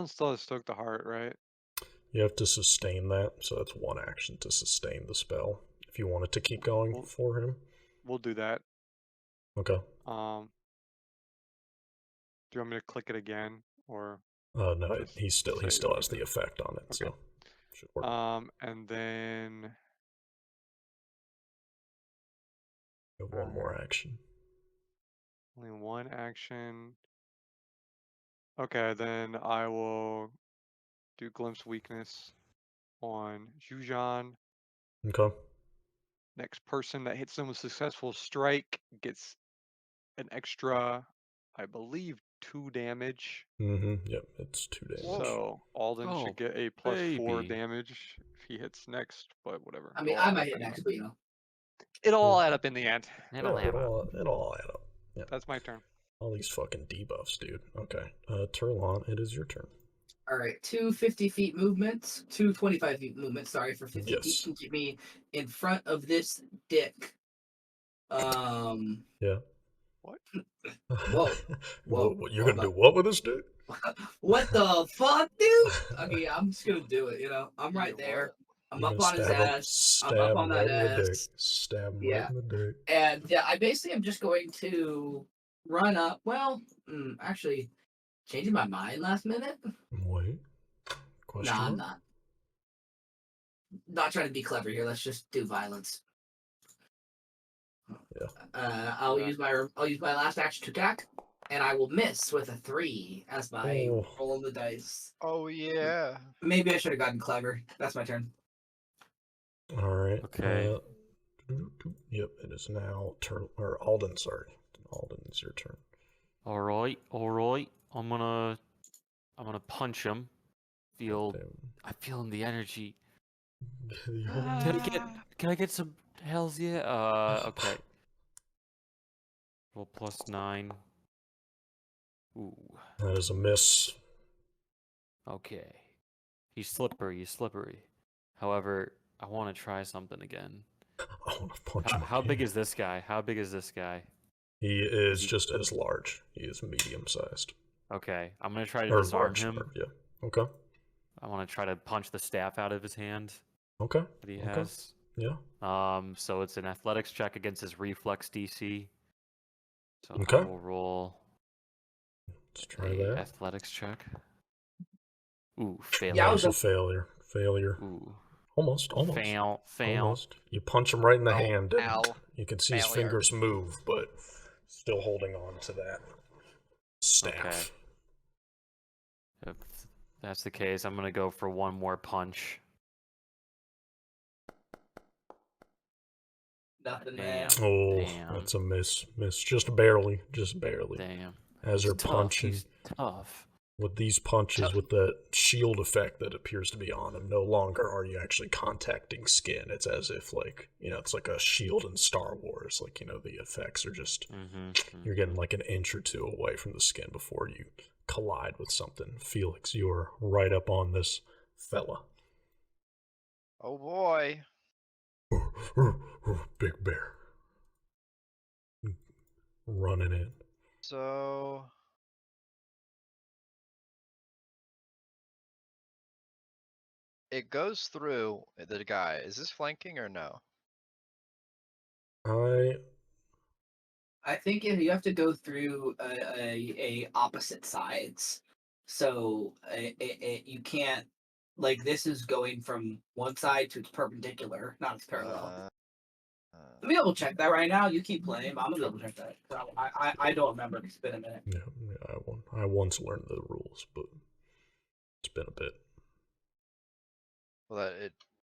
still has Stoke the Heart, right? You have to sustain that, so that's one action to sustain the spell. If you want it to keep going for him. We'll do that. Okay. Do you want me to click it again, or? No, he still has the effect on it, Okay. so should work. And then You have one more action. only one action. Okay, then I will do Glimpse Weakness on Jujhan. Okay. Next person that hits them with successful strike gets an extra, I believe, 2 damage. Yep, it's 2 damage. So Alden should get a +4 damage if he hits next, but whatever. I mean, I might hit next, but it'll all add up in the end. It'll all add up. Yeah. That's my turn. All these fucking debuffs, dude. Okay. Turlon, it is your turn. All right, 2 50 feet movements, 2 25 feet movements, sorry, for 50 feet can keep me in front of this dick. Yeah. What? Whoa. You're gonna do what with this dick? What the fuck, dude? Okay, I'm just gonna do it, I'm right there. I'm up on his ass. I'm up on that ass. Stab him right in the dick. And yeah, I basically am just going to run up. Well, actually, changing my mind last minute. Wait. Question Nah, I'm mark? not. Not trying to be clever here. Let's just do violence. Yeah. I'll use my last action to attack, and I will miss with a 3 as my roll on the dice. Oh yeah. Maybe I should have gotten clever. That's my turn. All right. Okay. Yep, it is now turn or Alden. Sorry, Alden, it's your turn. All right. I'm gonna punch him. I'm feeling the energy. Can I get some hells? Yeah. Okay. Roll +9. Ooh. That is a miss. Okay. He's slippery. However, I want to try something again. I want to punch him. How big is this guy? He is just as large. He is medium-sized. Okay, I'm gonna try to disarm him. Yeah. Okay. I want to try to punch the staff out of his hand. Okay. That he has. Yeah. So it's an athletics check against his reflex DC. So okay. I will roll. Let's try that. Athletics check. Ooh, failure. Yeah, that was a failure. Ooh. Almost. Fail. Almost. You punch him right in the hand. Ow. You can see his fingers move, but still holding on to that staff. Okay. If that's the case, I'm gonna go for one more punch. Nothing. Damn. That's a miss. Just barely. Damn. As you're punching. He's tough. With these punches, with the shield effect that appears to be on him, no longer are you actually contacting skin. It's as if, it's like a shield in Star Wars. The effects are just, you're getting like an inch or two away from the skin before you collide with something. Felix, you're right up on this fella. Oh boy. Big bear. Running in. So... it goes through the guy. Is this flanking or no? I think if you have to go through a opposite sides, so you can't like this is going from one side to its perpendicular, not its parallel. Let me double check that right now. You keep playing, but I'm gonna double check that. I don't remember. It's been a minute. Yeah, I once learned the rules, but it's been a bit. Well,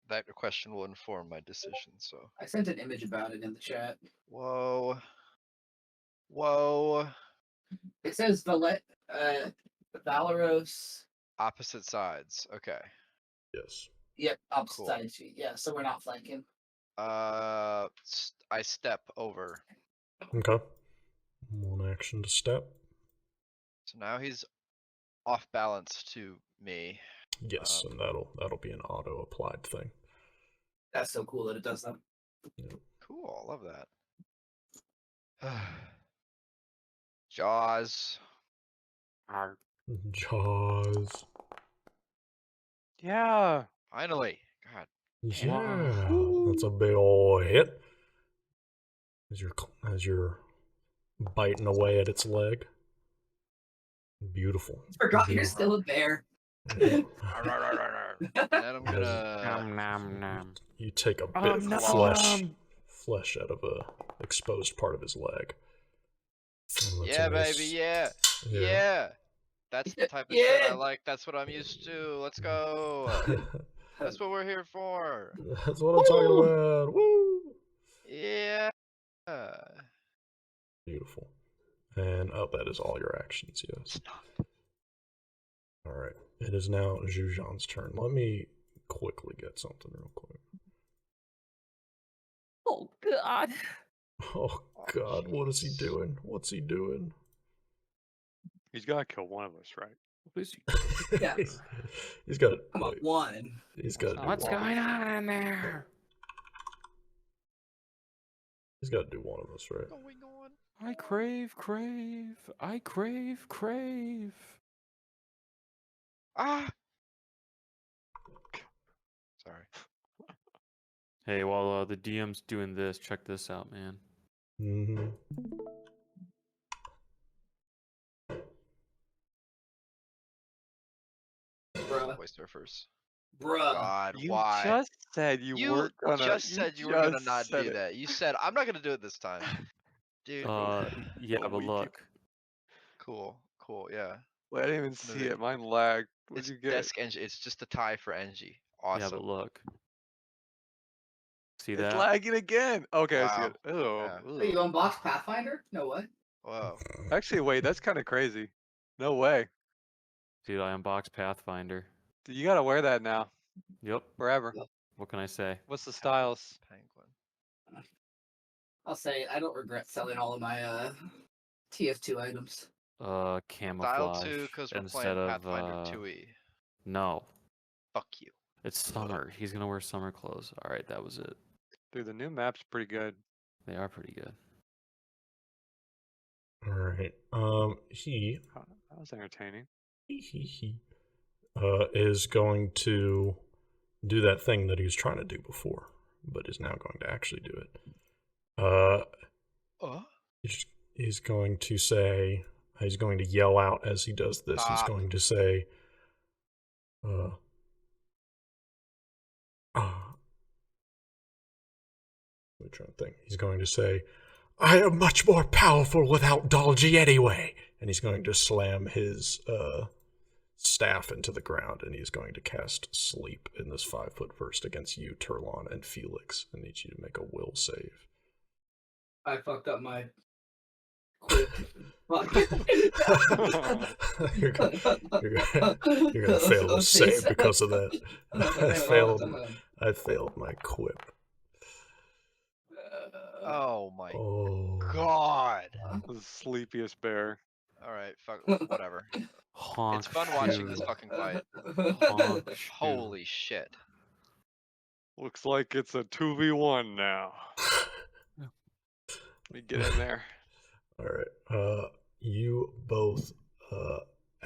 that question will inform my decision. So I sent an image about it in the chat. whoa. It says Valeros. Opposite sides. Okay. Yes. Yep, opposite Cool. sides. Yeah, so we're not flanking. I step over. Okay. One action to step. So now he's off balance to me. Yes, and that'll be an auto applied thing. That's so cool that it does that. Yeah. Cool, I love that. Jaws. Jaws. Yeah. Finally. God. Yeah, that's a big ol' hit. As you're biting away at its leg. Beautiful. Forgot you're still a bear. And then I'm gonna. Nom, nom. You take a bit of flesh out of a exposed part of his leg. Yeah, baby, yeah. That's the type of shit I like. That's what I'm used to. Let's go. That's what we're here for. That's what I'm talking about. Woo! Yeah. Beautiful. And that is all your actions, yes. Alright. It is now Jujhan's turn. Let me quickly get something real quick. Oh God. Oh God, what is he doing? What's he doing? He's got to kill one of us, right? Yeah. He's got Come on, one. He's got to do What's one. going on in there? He's got to do one of us, right? Going on. I crave. I crave. Ah. Sorry. Hey, while the DM's doing this, check this out, man. Mm-hmm. Bruh. Voice surfers. Bruh. God, You why? just said you weren't gonna. Just said you were gonna not do that. You said I'm not gonna do it this time, dude. Yeah, but look. Cool, yeah. Well, I didn't even see it. Mine lagged. What'd It's you get? desk NG. It's just a tie for NG. Awesome. Yeah, but look. See It's that? lagging again. Okay, I see Wow. it. Oh, Yeah. Are you unbox Pathfinder? No way. Whoa. actually, wait, that's kind of crazy. No way. Dude, I unboxed Pathfinder. You gotta wear that now, Yep. forever. What can I say? What's the styles? Penguin. I'll say I don't regret selling all of my TF2 items. Camouflage. Style 2 because we're instead playing of Pathfinder 2e. No. Fuck you. It's summer. He's gonna wear summer clothes. All right, that was it. Dude, the new map's pretty good. They are pretty good. All right. That was entertaining. Is going to do that thing that he was trying to do before, but is now going to actually do it. He's going to say, he's going to yell out as he does this. He's going to say, let me try to think. He's going to say, I am much more powerful without Dolgy anyway. And he's going to slam his staff into the ground, and he's going to cast Sleep in this 5-foot burst against you, Turlon, and Felix. I need you to make a will save. I fucked up my quip. You're gonna fail the save because of that. I failed my quip. Oh my God. The sleepiest bear. Alright, fuck, whatever. Honk It's fun watching this fucking fight. Honk Holy shit. Looks like it's a 2v1 now. Let me get in there. All right. You both,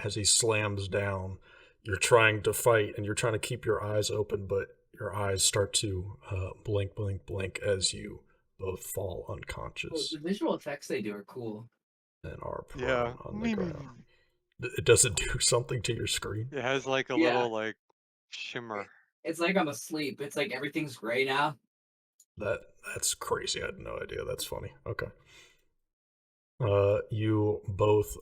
as he slams down, you're trying to fight and you're trying to keep your eyes open, but your eyes start to blink as you both fall Oh, unconscious the visual effects they do are cool. and are prone Yeah. on the ground. Does it do something to your screen? It has like a Yeah. little like shimmer. It's like I'm asleep. It's like everything's gray now. That's crazy. I had no idea. That's funny. Okay. You both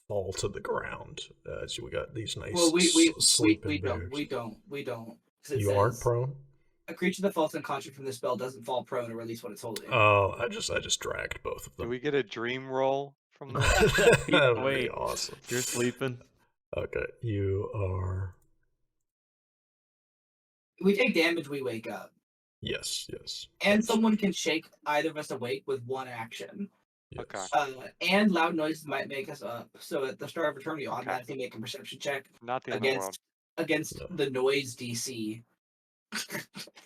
fall to the ground as we got these nice Well, sleeping we bears. don't. 'Cause it You aren't says prone? a creature that falls unconscious from this spell doesn't fall prone or release what it's holding. Oh, I just dragged both of Do them. we get a dream roll from this? That would be Wait, awesome. you're sleeping? Okay, you are. We take damage, we wake up. Yes. And someone can shake either of us awake with one action. Yes. Okay. And loud noises might make us up. So at the start of a turn, you automatically make a perception check Not the end of the world. against No. the noise DC.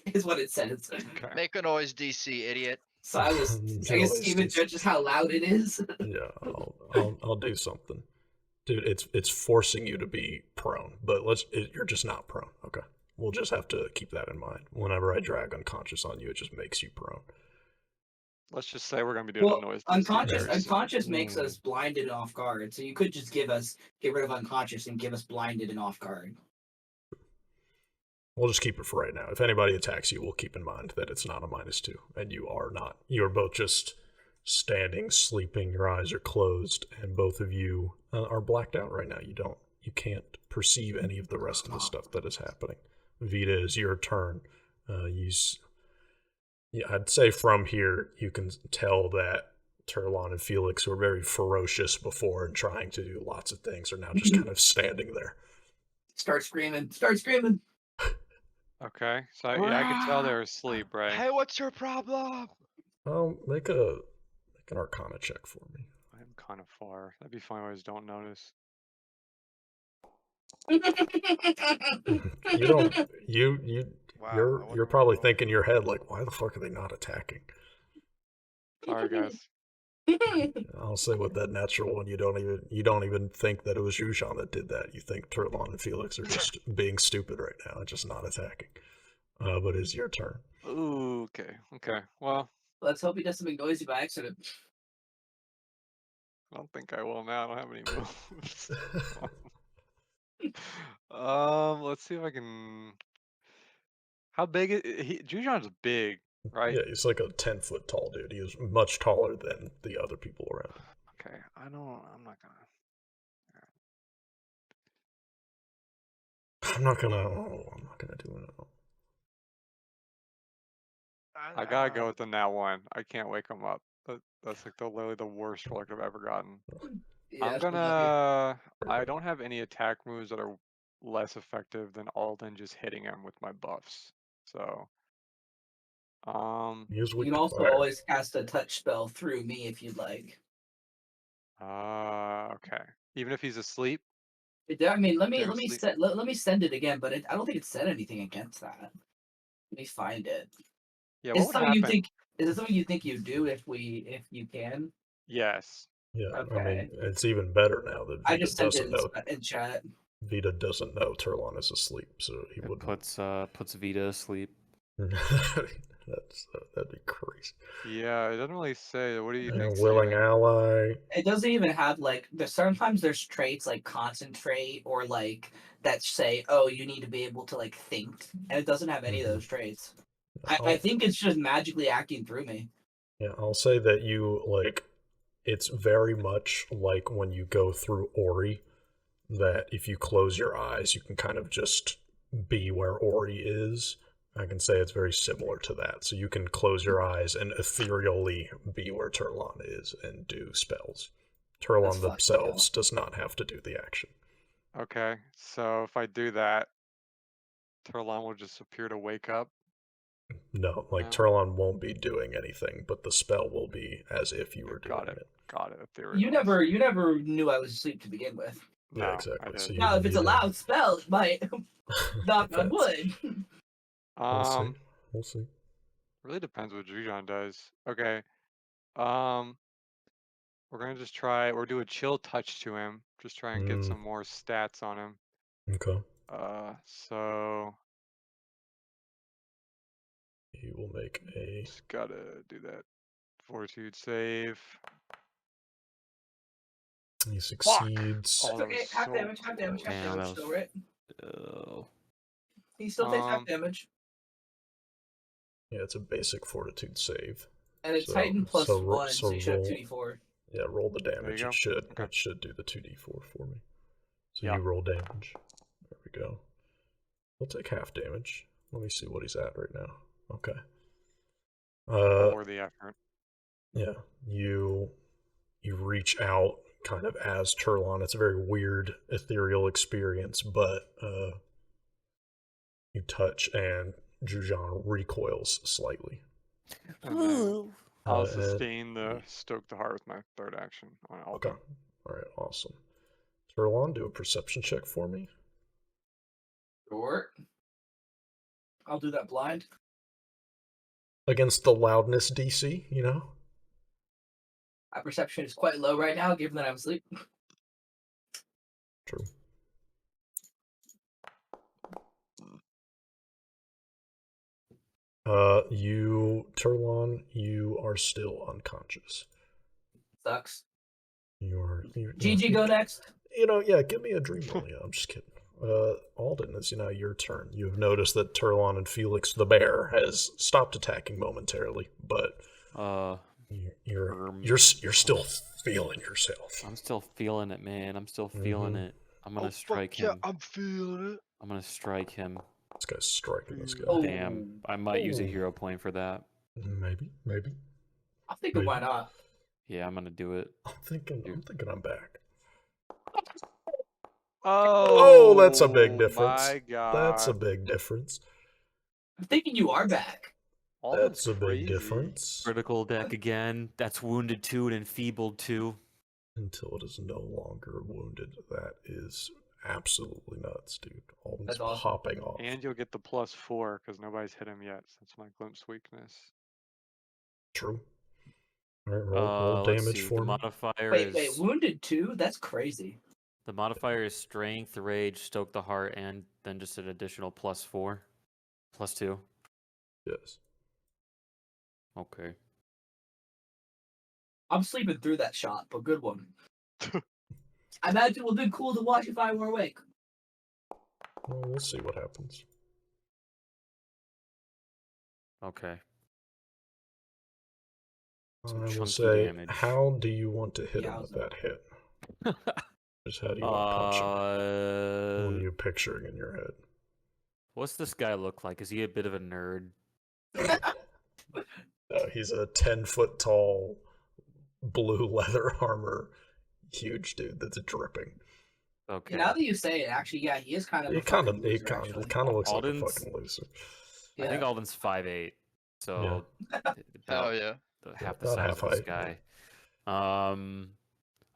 Is what it says. Okay. Make a noise, DC, idiot. Silas, I guess Noise Steven DC. judges how loud it is. Yeah, I'll do something, dude. It's forcing you to be prone, but you're just not prone. Okay, we'll just have to keep that in mind. Whenever I drag unconscious on you, it just makes you prone. Let's just say we're gonna be doing a noise. DC unconscious very soon. unconscious makes us blinded and off guard. So you could just get rid of unconscious and give us blinded and off guard. We'll just keep it for right now. If anybody attacks you, we'll keep in mind that it's not a -2, and you are not. You are both just standing, sleeping. Your eyes are closed, and both of you are blacked out right now. You can't perceive any of the rest of the stuff that is happening. Vita, is your turn. I'd say from here you can tell that Turlon and Felix, who were very ferocious before and trying to do lots of things, are now just kind of standing there. Start screaming. Okay, so I can tell they're asleep, right? Hey, what's your problem? Make an Arcana check for me. I'm kind of far. That'd be fine. I just don't notice. You don't. Wow, You're probably thinking in your head like, why the fuck are they not attacking? Sorry, guys. I'll say with that natural one, you don't even think that it was Jujhan that did that. You think Turlon and Felix are just being stupid right now and just not attacking. But it's your turn. Ooh, okay. Well, let's hope he does something noisy by accident. I don't think I will now. I don't have any moves. Let's see if I can. How big is he? Jujhan's big, right? Yeah, he's like a 10-foot tall dude. He is much taller than the other people around him. Okay, I'm not gonna do it. I gotta go with the nat one. I can't wake him up. That's like literally the worst roll I could have ever gotten. Yeah, I don't have any attack moves that are less effective than just hitting him with my buffs. So, you can also always cast a touch spell through me if you'd like. Okay. Even if he's asleep. I mean, let me send it again, but I don't think it said anything against that. Let me find it. Yeah, is what would happen? Is it something you think you do if you can? Yes. Yeah, okay. I mean, it's even better now that Vita I just sent doesn't know. In chat. Vita doesn't know Turlon is asleep, so he would puts Vita asleep. That'd be crazy. Yeah, it doesn't really say. What do you think? Willing ally. It doesn't even have like sometimes there's traits like concentrate or like that say, oh, you need to be able to like think, and it doesn't have any of those traits. I think it's just magically acting through me. Yeah, I'll say that it's very much like when you go through Ori, that if you close your eyes, you can kind of just be where Ori is. I can say it's very similar to that. So you can close your eyes and ethereally be where Turlon is and do spells. Turlon themselves does not have to do the action. Okay, so if I do that, Turlon will just appear to wake up. No, Turlon won't be doing anything, but the spell will be as if you were doing it. Got it. You never knew I was asleep to begin with. No, yeah, exactly. So now, if it's a loud spell, it might knock on wood. We'll see. Really depends what Jujhan does. Okay. We're gonna just try or do a chill touch to him. Just try and get some more stats on him. Okay. So He will make a... Just gotta do that fortitude save. He succeeds. Oh, that Okay, was half so damage, half damage, half Damn, damage that still, was- right? Oh. He still takes half damage. Yeah, it's a basic fortitude save. And it's So- Titan plus so 1, so you should have roll- 2d4. Yeah, roll the damage. go. It should. Okay. It should do the 2d4 for me. So Yeah. you roll damage. There we go. He'll take half damage. Let me see what he's at right now. Okay. Or the effort. Yeah, you reach out kind of as Turlon. It's a very weird ethereal experience, but you touch and Jujhan recoils slightly. And then I'll and- sustain the stoke the heart with my third action on Okay. Alta. All right, awesome. Turlon, do a perception check for me. Sure. I'll do that blind. Against the loudness DC, you know? My perception is quite low right now, given that I'm asleep. True. Turlon, you are still unconscious. Sucks. You're GG, go next. Yeah, give me a dream roll. Yeah, I'm just kidding. Alden, it's now your turn. You've noticed that Turlon and Felix the bear has stopped attacking momentarily, but you're still feeling yourself. I'm still feeling it, man. I'm still feeling it. I'm gonna strike him. Yeah, I'm feeling it. I'm gonna strike him. This guy's striking this guy. Oh. Damn, I might use a hero point for that. Maybe. I'm thinking, why not? Yeah, I'm gonna do it. I'm thinking I'm back. Oh, that's a big difference. My God. That's a big difference. I'm thinking you are back. That's a big crazy. difference. Critical deck again. That's wounded 2 and enfeebled 2. Until it is no longer wounded. That is absolutely nuts, dude. Alden's That's awesome. popping off. And you'll get the +4 because nobody's hit him yet. So that's my glimpse weakness. True. All right, roll Let's damage see. for The me. modifier Wait, is wounded 2? That's crazy. the modifier is strength, rage, stoke the heart, and then just an additional +4, +2. Yes. Okay. I'm sleeping through that shot, but good one. I imagine it would have been cool to watch if I were awake. Well, we'll see what happens. Okay. I Some will chunky say, damage. how do you want to hit him Yeah, with that hit? Just how do you want to punch him? What are you picturing in your head? What's this guy look like? Is he a bit of a nerd? He's a 10-foot tall, blue leather armor, huge dude that's dripping. Okay. Now that you say it, actually, yeah, he is kind of. He kind of looks Alden's- like a fucking loser. I think Alden's 5'8", so Hell yeah. half the About size half of this height. guy. I'm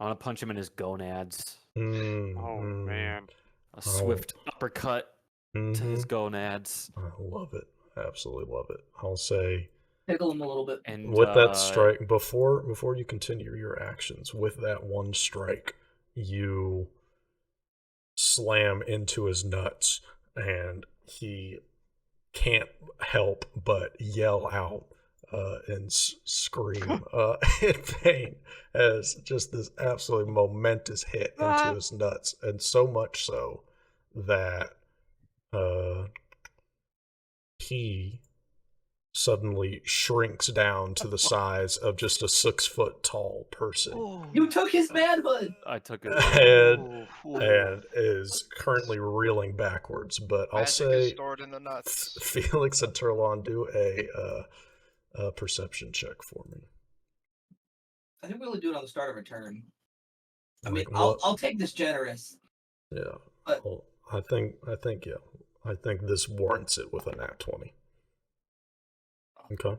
gonna punch him in his gonads. Oh man. A swift uppercut to his Mhm. gonads. I love it. Absolutely love it. I'll say Tickle him a little bit. And with that strike, before you continue your actions, with that one strike, you slam into his nuts, and he can't help but yell out and scream in pain as just this absolutely momentous hit into his nuts, and so much so that he suddenly shrinks down to the size of just a 6-foot tall person. You took his manhood. I took it. And is currently reeling backwards. But I'll Magic is say stored in the nuts. Felix and Turlon do a perception check for me. I think we only do it on the start of a turn. I Like mean, what? I'll take this generous. Yeah. But- Well, I think yeah. I think this warrants it with a nat 20. Okay.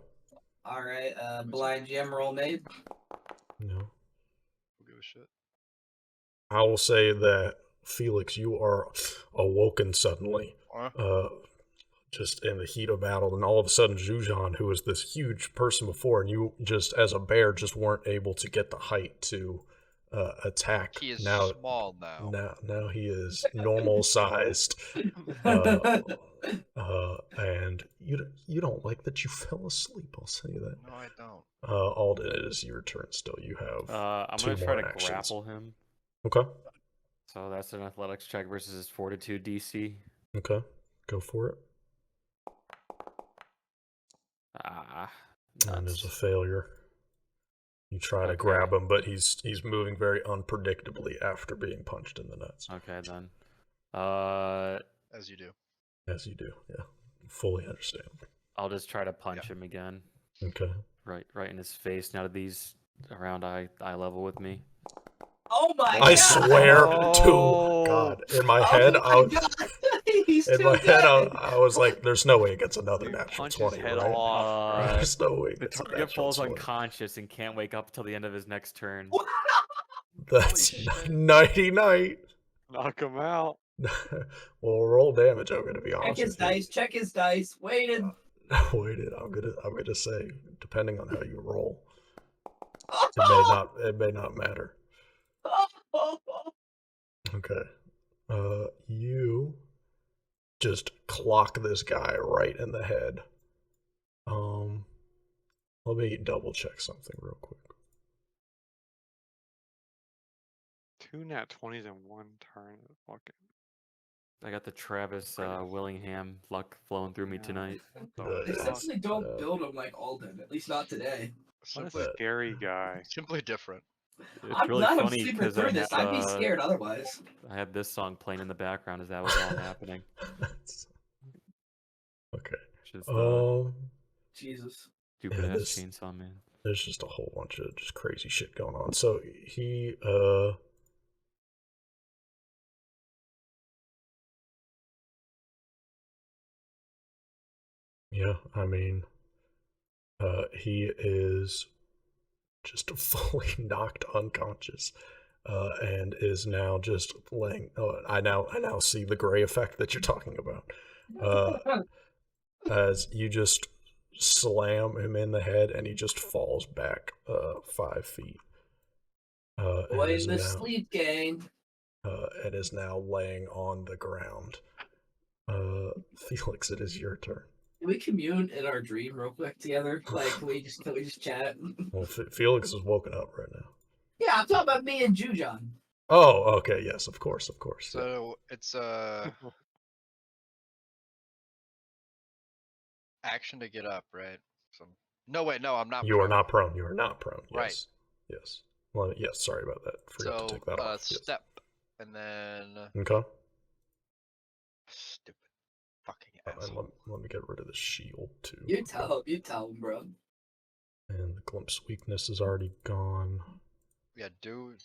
All right, blind gem roll made. No. Don't give a shit. I will say that Felix, you are awoken suddenly, just in the heat of battle, and all of a sudden Jujhan, who was this huge person before, and you just as a bear just weren't able to get the height to attack. He is now, small now. Now he is normal sized. And you don't like that you fell asleep. I'll say that. No, I don't. Alden, it is your turn still. You have I'm two gonna try more to actions. grapple him. Okay. So that's an athletics check versus his fortitude DC. Okay. Go for it. And there's a failure. You try to grab him, but he's moving very unpredictably after being punched in the nuts. Okay, then. As you do. As you do, yeah. Fully understand. I'll just try to punch him again. Okay. Right in his face. Now that he's around eye level with me. Oh my god! I swear to God, in my head, I was like, "There's no way it gets another natural 20, head right? off. There's no way it The gets a target natural falls 20. unconscious and can't wake up till the end of his next turn. That's nighty night. Knock him out. Well, roll damage. I'm gonna be honest. Check his dice. Waited. Waited. I'm gonna say, depending on how you roll, it may not matter. Okay. You just clock this guy right in the head. Let me double check something real quick. 2 nat 20s in one turn. Fucking. I got the Travis Willingham luck flowing through me tonight. They simply don't build him like Alden, at least not today. What a scary guy. Simply different. It's really funny because I'd be scared otherwise. I had this song playing in the background as that was all happening. Okay. Just, Jesus. Stupid ass chainsaw man. There's just a whole bunch of just crazy shit going on. So he yeah, I mean, he is just fully knocked unconscious, and is now just laying. Oh, I now see the gray effect that you're talking about. As you just slam him in the head, and he just falls back 5 feet. Boy in the sleep gang. And is now laying on the ground. Felix, it is your turn. Can we commune in our dream real quick together? Like, can we just chat? Well, Felix is woken up right now. Yeah, I'm talking about me and Jujhan. Oh, okay, yes, of course. So it's action to get up, right? So no, wait, no, I'm not. You are not prone. You are not prone. Yes. Right. Yes. Well, yes. Sorry about that. Forgot to take that off. Step, and then. Okay. Stupid fucking asshole. Let me get rid of the shield too. You tell him, bro. And the glimpse weakness is already gone. Yeah, dude.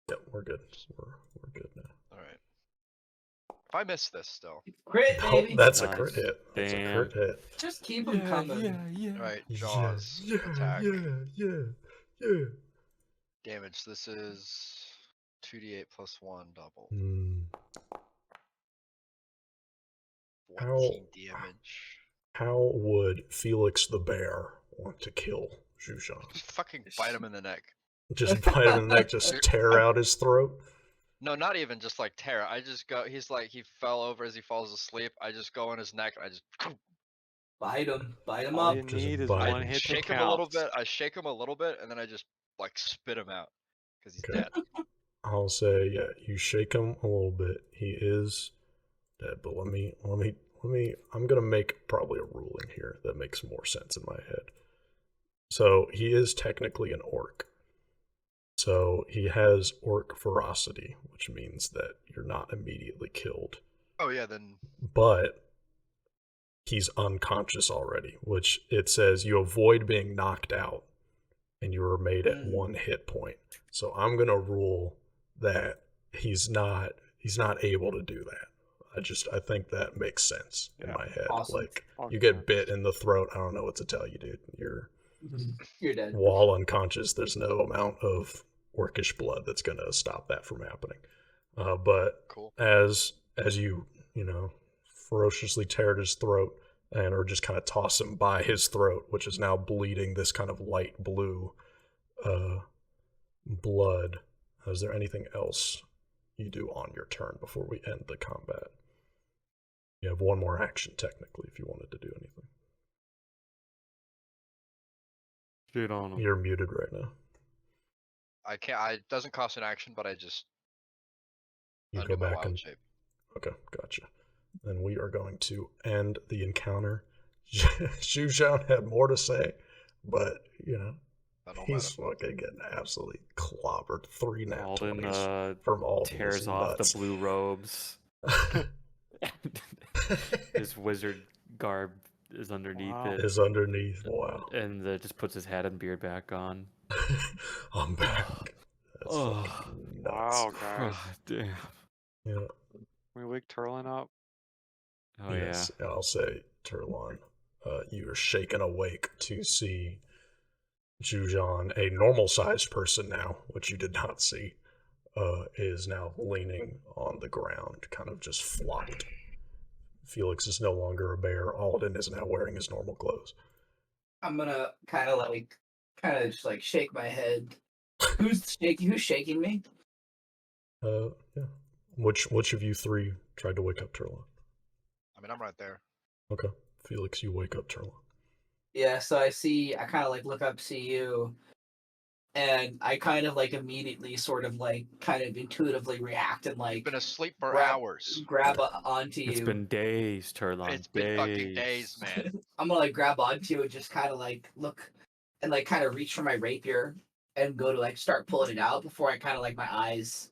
Yep, we're good. We're good now. All right. If I miss this still. Crit, baby. That's a crit hit. That's a crit hit. Just keep them coming. Yeah. All right, Jaws attack. Yeah. Damage. This is 2d8 plus 1 double. 14 damage. How would Felix the bear want to kill Jujhan? Just fucking bite him in the neck. Just bite him in the neck, just tear out his throat? No, not even just like tear. I just go, he's like, he fell over as he falls asleep. I just go in his neck and I just bite him up. All you need is one hit to shake him a little bit. I shake him a little bit and then I just like spit him out because he's dead. I'll say, yeah, you shake him a little bit. He is dead, but let me. I'm gonna make probably a ruling here that makes more sense in my head. So he is technically an orc. So he has orc ferocity, which means that you're not immediately killed. Oh yeah, then. But he's unconscious already, which it says you avoid being knocked out, and you are made at 1 hit point. So I'm gonna rule that he's not able to do that. I think that makes sense in my head. Awesome. Like, you get bit in the throat, I don't know what to tell you, dude. You're dead. While unconscious, there's no amount of orcish blood that's gonna stop that from happening. But cool. as you ferociously tear his throat or just kind of toss him by his throat, which is now bleeding this kind of light blue blood, Is there anything else you do on your turn before we end the combat? You have one more action, technically, if you wanted to do anything. Shoot on him. You're muted right now. I can't. It doesn't cost an action, but I just You undo go my back wild and... shape. Okay, gotcha. Then we are going to end the encounter. Jujhan had more to say, but, he's fucking getting absolutely clobbered. 3 nat 20s from Alden. Tears off the blue robes. His wizard garb is underneath it. Is underneath, wow. And just puts his hat and beard back on. I'm back. That's fucking nuts. Wow, guys. Damn. Yeah. We wake Turlin up. Oh, yes, yeah. I'll say, Turlon, you are shaken awake to see Jujhan, a normal-sized person now, which you did not see, is now leaning on the ground, kind of just flopped. Felix is no longer a bear. Alden is now wearing his normal clothes. I'm gonna kind of just like shake my head. Who's shaking me? Yeah. Which of you 3 tried to wake up Turlon? I mean, I'm right there. Okay. Felix, you wake up Turlon. Yeah, so I kind of like look up, see you, and I kind of like immediately sort of like kind of intuitively react and like... Been asleep for hours. Grab onto you. It's been days, Turlon. It's been fucking days, man. I'm gonna like grab onto you and just kind of like look and like kind of reach for my rapier and go to like start pulling it out before I kind of like my eyes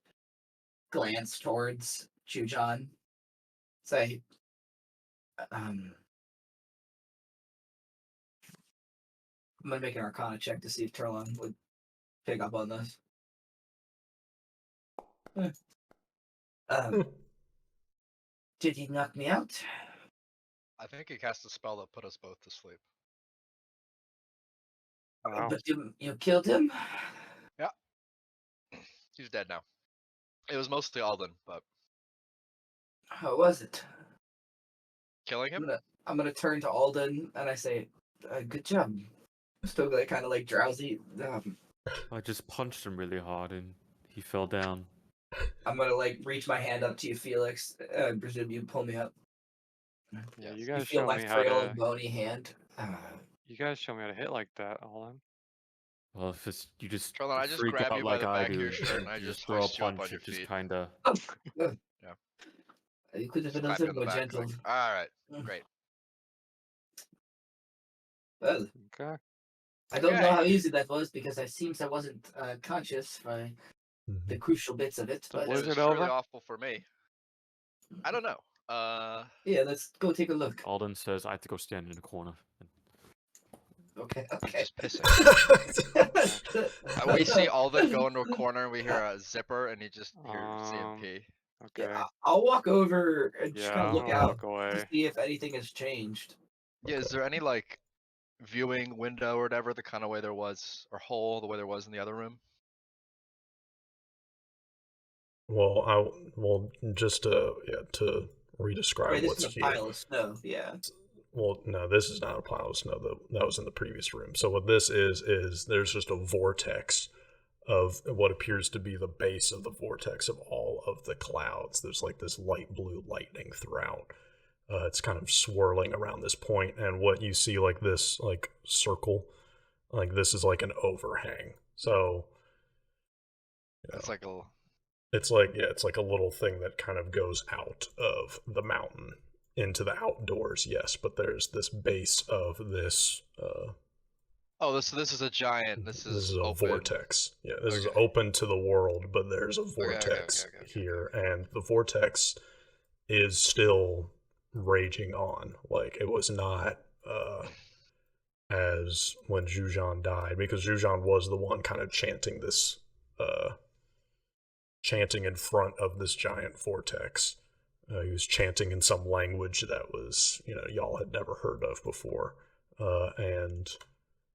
glance towards Jujhan. Say, I'm gonna make an Arcana check to see if Turlon would pick up on this. Did he knock me out? I think he cast a spell that put us both to sleep. Wow. But you killed him? Yeah. He's dead now. It was mostly Alden, but... How was it? Killing him? I'm gonna turn to Alden and I say, good job. Still like kind of like drowsy. I just punched him really hard and he fell down. I'm gonna like reach my hand up to you, Felix. I presume you pull me up. Yeah, you You guys feel show my me how frail to. and bony hand. You guys show me how to hit like that, Alden. Well, if it's, you just Turlin, I just freak grab out you by like the I back of do, your shirt and I you just throw a hoist you up on punch, your it just feet. kind of... Yeah. You could have been a Slap you little on the more back, gentle. like, alright, great. Well, Okay. I don't know how easy that was because it seems I wasn't conscious by the Mhm. crucial bits of it. But It was Blizzard truly over? awful for me. I don't know. yeah, let's go take a look. Alden says, I have to go stand in the corner. Okay. Just pissing. We see Alden go into a corner and we hear a zipper and he just hears CMP. Okay. Yeah, I'll walk over and just kind Yeah, of look I'll out walk to away. see if anything has changed. Yeah, is there any like viewing window or whatever, the kind of way there was, or hole, the way there was in the other room? Well, just to re-describe Right, this what's is a here. pile of snow. Yeah. Well, no, this is not a pile of snow. That was in the previous room. So what this is there's just a vortex of what appears to be the base of the vortex of all of the clouds. There's like this light blue lightning throughout. It's kind of swirling around this point, and what you see like this like circle, like this is like an overhang. So It's like a... it's like a little thing that kind of goes out of the mountain into the outdoors, yes, but there's this base of this this is a giant. This is a open. vortex. Yeah, this is open to the world, but there's a vortex here, and the vortex is still raging on. Like, it was not as when Jujhan died, because Jujhan was the one kind of chanting this chanting in front of this giant vortex. He was chanting in some language that was, y'all had never heard of before. And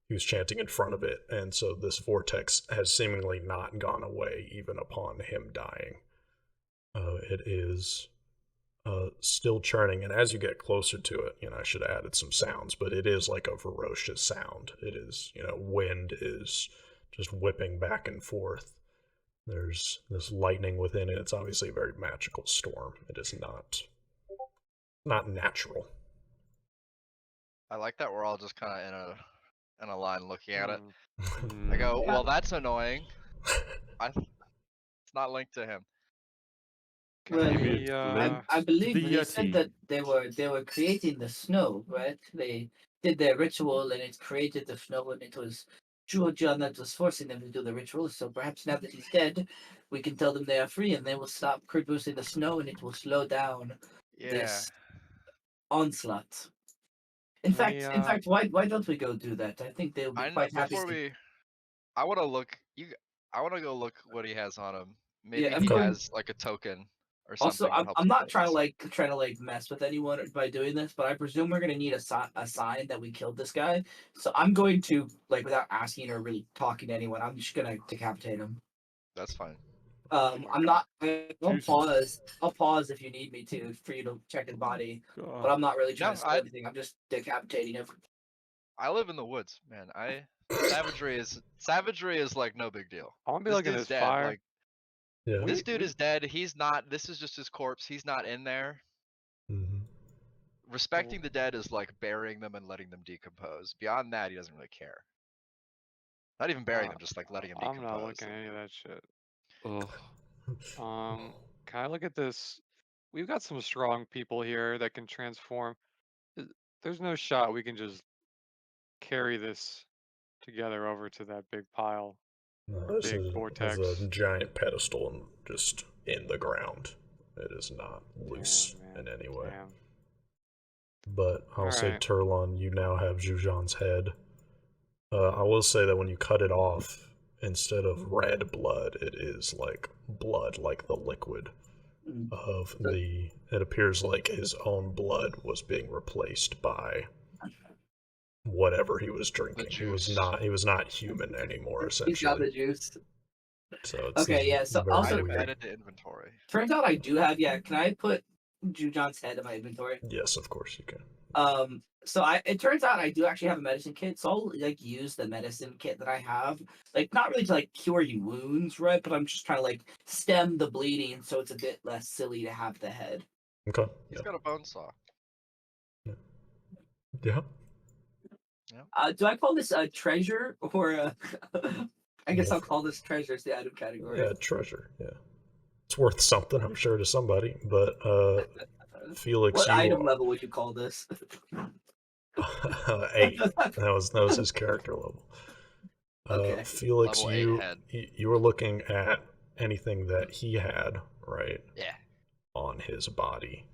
he was chanting in front of it. And so this vortex has seemingly not gone away even upon him dying. It is still churning. And as you get closer to it, I should have added some sounds, but it is like a ferocious sound. It is, wind is just whipping back and forth. There's this lightning within it. It's obviously a very magical storm. It is not natural. I like that we're all just kind of in a line looking at it. Hmm. I go, well, that's annoying. It's not linked to him. Well, Maybe I believe the they said Yeti. that they were creating the snow, right? They did their ritual and it created the snow, and it was Jujhan that was forcing them to do the ritual. So perhaps now that he's dead, we can tell them they are free and they will stop producing the snow, and it will slow down Yeah. this onslaught. In fact, why don't we go do that? I think they'll be quite happy. I want to look. I want to go look what he has on him. Maybe Yeah, he has like a token or also, something. I'm not trying to mess with anyone by doing this, but I presume we're gonna need a sign that we killed this guy. So I'm going to, like, without asking or really talking to anyone, I'm just gonna decapitate him. That's fine. I'm not. I'll pause. I'll pause if you need me to for you to check his body, but I'm not really trying to say anything. I'm just decapitating him. I live in the woods, man. Savagery is like no big deal. I want to be looking at this fire. Like, Yeah. this dude is dead. He's not. This is just his corpse. He's not in there. Mm-hmm. Respecting the dead is like burying them and letting them decompose. Beyond that, he doesn't really care. Not even burying them, just like letting them decompose. I'm not looking at any of that shit. Ugh. Can I look at this? We've got some strong people here that can transform. There's no shot we can just carry this together over to that big pile. No, this vortex. is a giant pedestal and just in the ground. It is not loose in any way. Damn. But I'll say, Turlon, you now have Jujhan's head. I will say that when you cut it off, instead of red blood, it is like blood, like the liquid of the. It appears like his own blood was being replaced by whatever he was drinking. He was not human anymore. Essentially, he's got the juice. So it's okay, yeah. So also added to inventory. Turns out I do have. Yeah, can I put Jujhan's head in my inventory? Yes, of course you can. So it turns out I do actually have a medicine kit, so I'll like use the medicine kit that I have, like not really to like cure you wounds, right? But I'm just trying to like stem the bleeding, so it's a bit less silly to have the head. Okay. He's got a bone saw. Yeah. Do I call this a treasure or I guess I'll call this treasure. It's the item category. Yeah, treasure. Yeah, it's worth something, I'm sure, to somebody. But Felix, what item level would you call this? 8. That was his character level. Okay. Felix, you were looking at anything that he had, right? Yeah. On his body.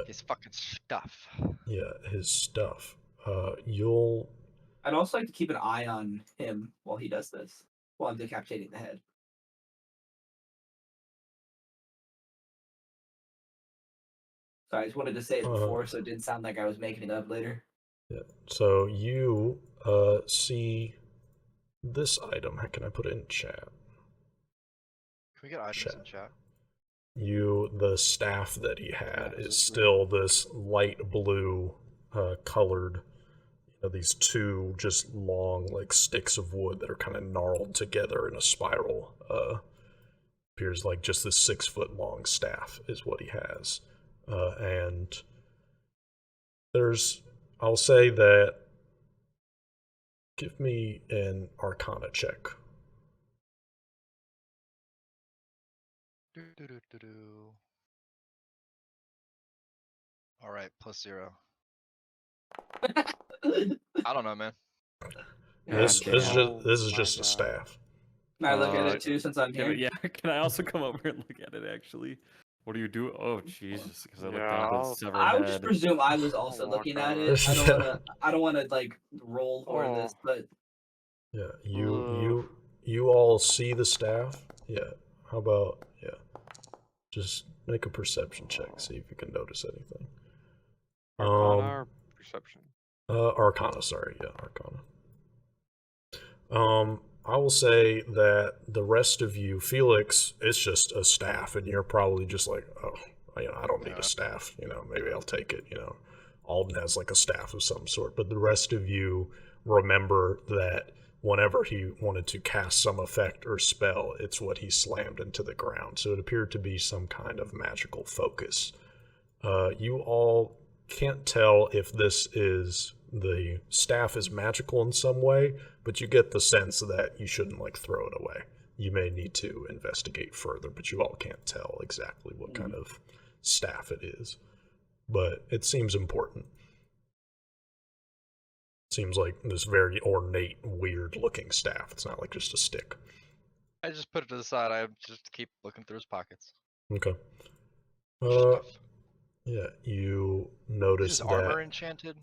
His fucking stuff. Yeah, his stuff. I'd also like to keep an eye on him while he does this, while I'm decapitating the head. So I just wanted to say it before, so it didn't sound like I was making it up later. Yeah. So you see this item. How can I put it in chat? Can we get items in chat? The staff that he had is still this light blue colored. These two just long like sticks of wood that are kind of gnarled together in a spiral. Appears like just this 6-foot long staff is what he has. And I'll say that, give me an Arcana check. All right, +0. I don't know, man. This is just a staff. Can I look at it too, since I'm here? Yeah, can I also come over and look at it, actually? What do you do? Oh, Jesus, because I looked at his severed head. I would just presume I was also looking at it. I don't wanna like roll for this, but yeah, you all see the staff? Yeah. How about just make a perception check, see if you can notice anything. Arcana or perception? Arcana, sorry, yeah, Arcana. I will say that the rest of you, Felix, it's just a staff, and you're probably just like, oh, I don't need a staff, maybe I'll take it, Alden has like a staff of some sort, but the rest of you remember that whenever he wanted to cast some effect or spell, it's what he slammed into the ground. So it appeared to be some kind of magical focus. You all can't tell if the staff is magical in some way, but you get the sense that you shouldn't like throw it away. You may need to investigate further, but you all can't tell exactly what kind of staff it is. But it seems important. Seems like this very ornate, weird-looking staff. It's not like just a stick. I just put it to the side. I just keep looking through his pockets. Okay. Stuff. Yeah, you notice Is his that armor enchanted?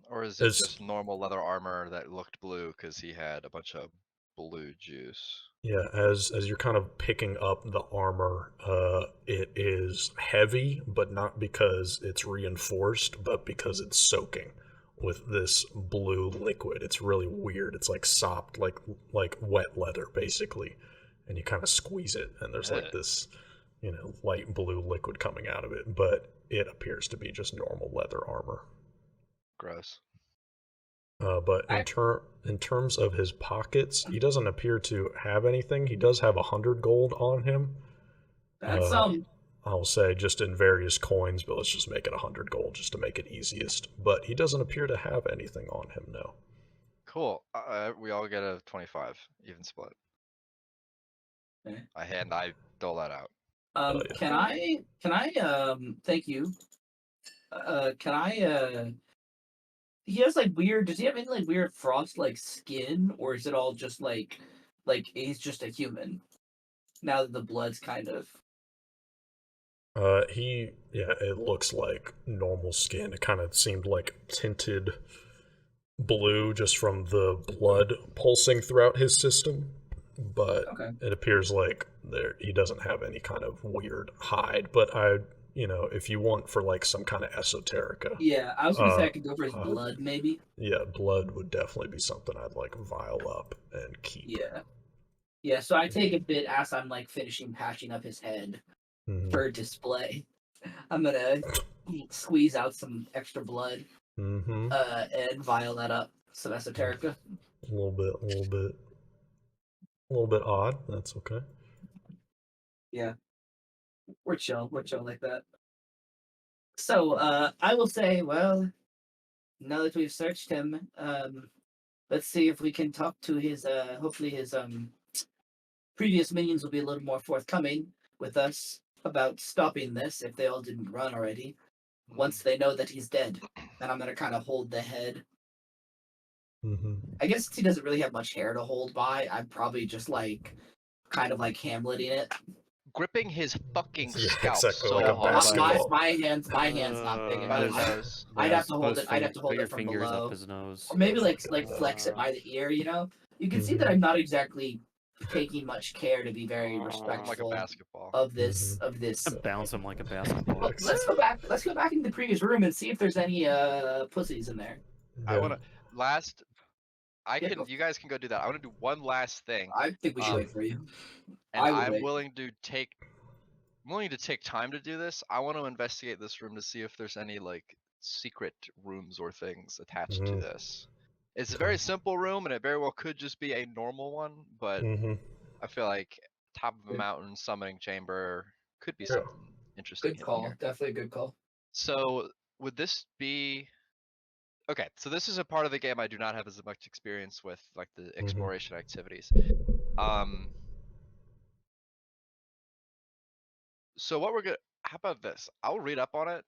Or is it just normal leather armor that looked blue because he had a bunch of blue juice? Yeah, as you're kind of picking up the armor, it is heavy, but not because it's reinforced, but because it's soaking with this blue liquid. It's really weird. It's like sopped, like wet leather, basically. And you kind of squeeze it, and there's like this, light blue liquid coming out of it. But it appears to be just normal leather armor. Gross. But in terms of his pockets, he doesn't appear to have anything. He does have 100 gold on him. That's I'll say just in various coins, but let's just make it 100 gold just to make it easiest. But he doesn't appear to have anything on him, no. Cool. We all get a 25, even split. Okay. I dole that out. Can I thank you. He has like weird, does he have any like weird frost like skin, or is it all just like he's just a human now that the blood's kind of it looks like normal skin. It kind of seemed like tinted blue just from the blood pulsing throughout his system. But It appears like he doesn't have any kind of weird hide. But if you want for like some kind of esoterica. Yeah, I was gonna say I could go for his blood, maybe. Yeah, blood would definitely be something I'd like vial up and keep. Yeah, so I take a bit as I'm like finishing patching up his head for display. I'm gonna squeeze out some extra blood and vial that up. Some esoterica. A little bit odd. That's okay. Yeah. We're chill like that. So, I will say, well, now that we've searched him, let's see if we can talk to his, hopefully his, previous minions will be a little more forthcoming with us about stopping this if they all didn't run already. Once they know that he's dead, then I'm gonna kind of hold the head. I guess he doesn't really have much hair to hold by. I'm probably just like, kind of like Hamleting it. Gripping his fucking scalp exactly so like a hard. basketball. My hand's not big By the enough. nose. I'd have to hold it. I'd have to hold Put your it from fingers below, up his nose. or maybe like flex it by the ear. You can see that I'm not exactly taking much care to be very respectful like a basketball. of this. Bounce him like a basketball. Let's go back. Let's go back into the previous room and see if there's any pussies in there. I wanna you guys can go do that. I wanna do one last thing. I think we should wait for you. And I'm willing to take time to do this. I want to investigate this room to see if there's any like secret rooms or things attached to this. It's a very simple room, and it very well could just be a normal one, but I feel like top of a mountain summoning chamber could be something interesting. Good call. Definitely a good call. So would this be okay? So this is a part of the game I do not have as much experience with, like the exploration activities. So how about this? I'll read up on it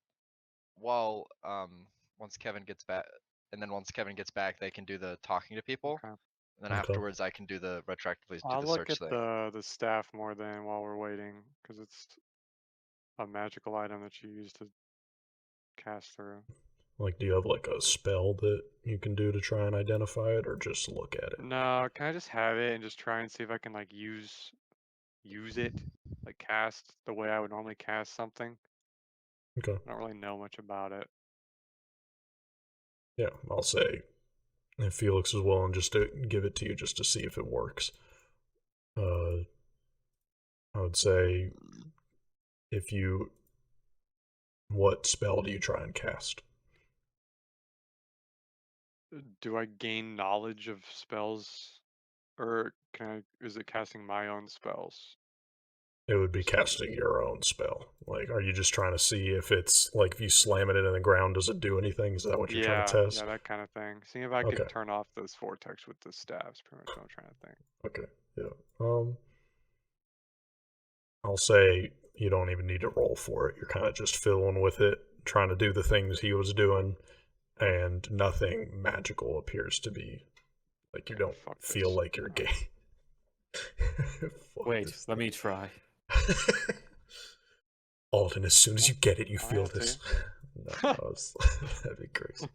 while once Kevin gets back, and then once Kevin gets back, they can do the talking to people. Okay. And then afterwards, I can do the retroactively I'll do the look search at thing. the staff more than while we're waiting, because it's a magical item that you use to cast through. Like, do you have like a spell that you can do to try and identify it, or just look at it? No, can I just have it and just try and see if I can like use it, like cast the way I would normally cast something? Okay. I don't really know much about it. Yeah, I'll say if Felix is willing just to give it to you just to see if it works. I would say what spell do you try and cast? do I gain knowledge of spells, or is it casting my own spells? It would be casting your own spell. Like, are you just trying to see if it's like if you slam it into the ground, does it do anything? Is that what you're trying to test? Yeah, that kind of thing. See if I Okay. could turn off this vortex with the staffs. Pretty much what I'm trying to think. Okay. Yeah. I'll say you don't even need to roll for it. You're kind of just fiddling with it, trying to do the things he was doing, and nothing magical appears to be. Like, you don't feel like you're gay. Wait, let me try. Alden, as soon as you get it, you feel this. No, that'd be crazy.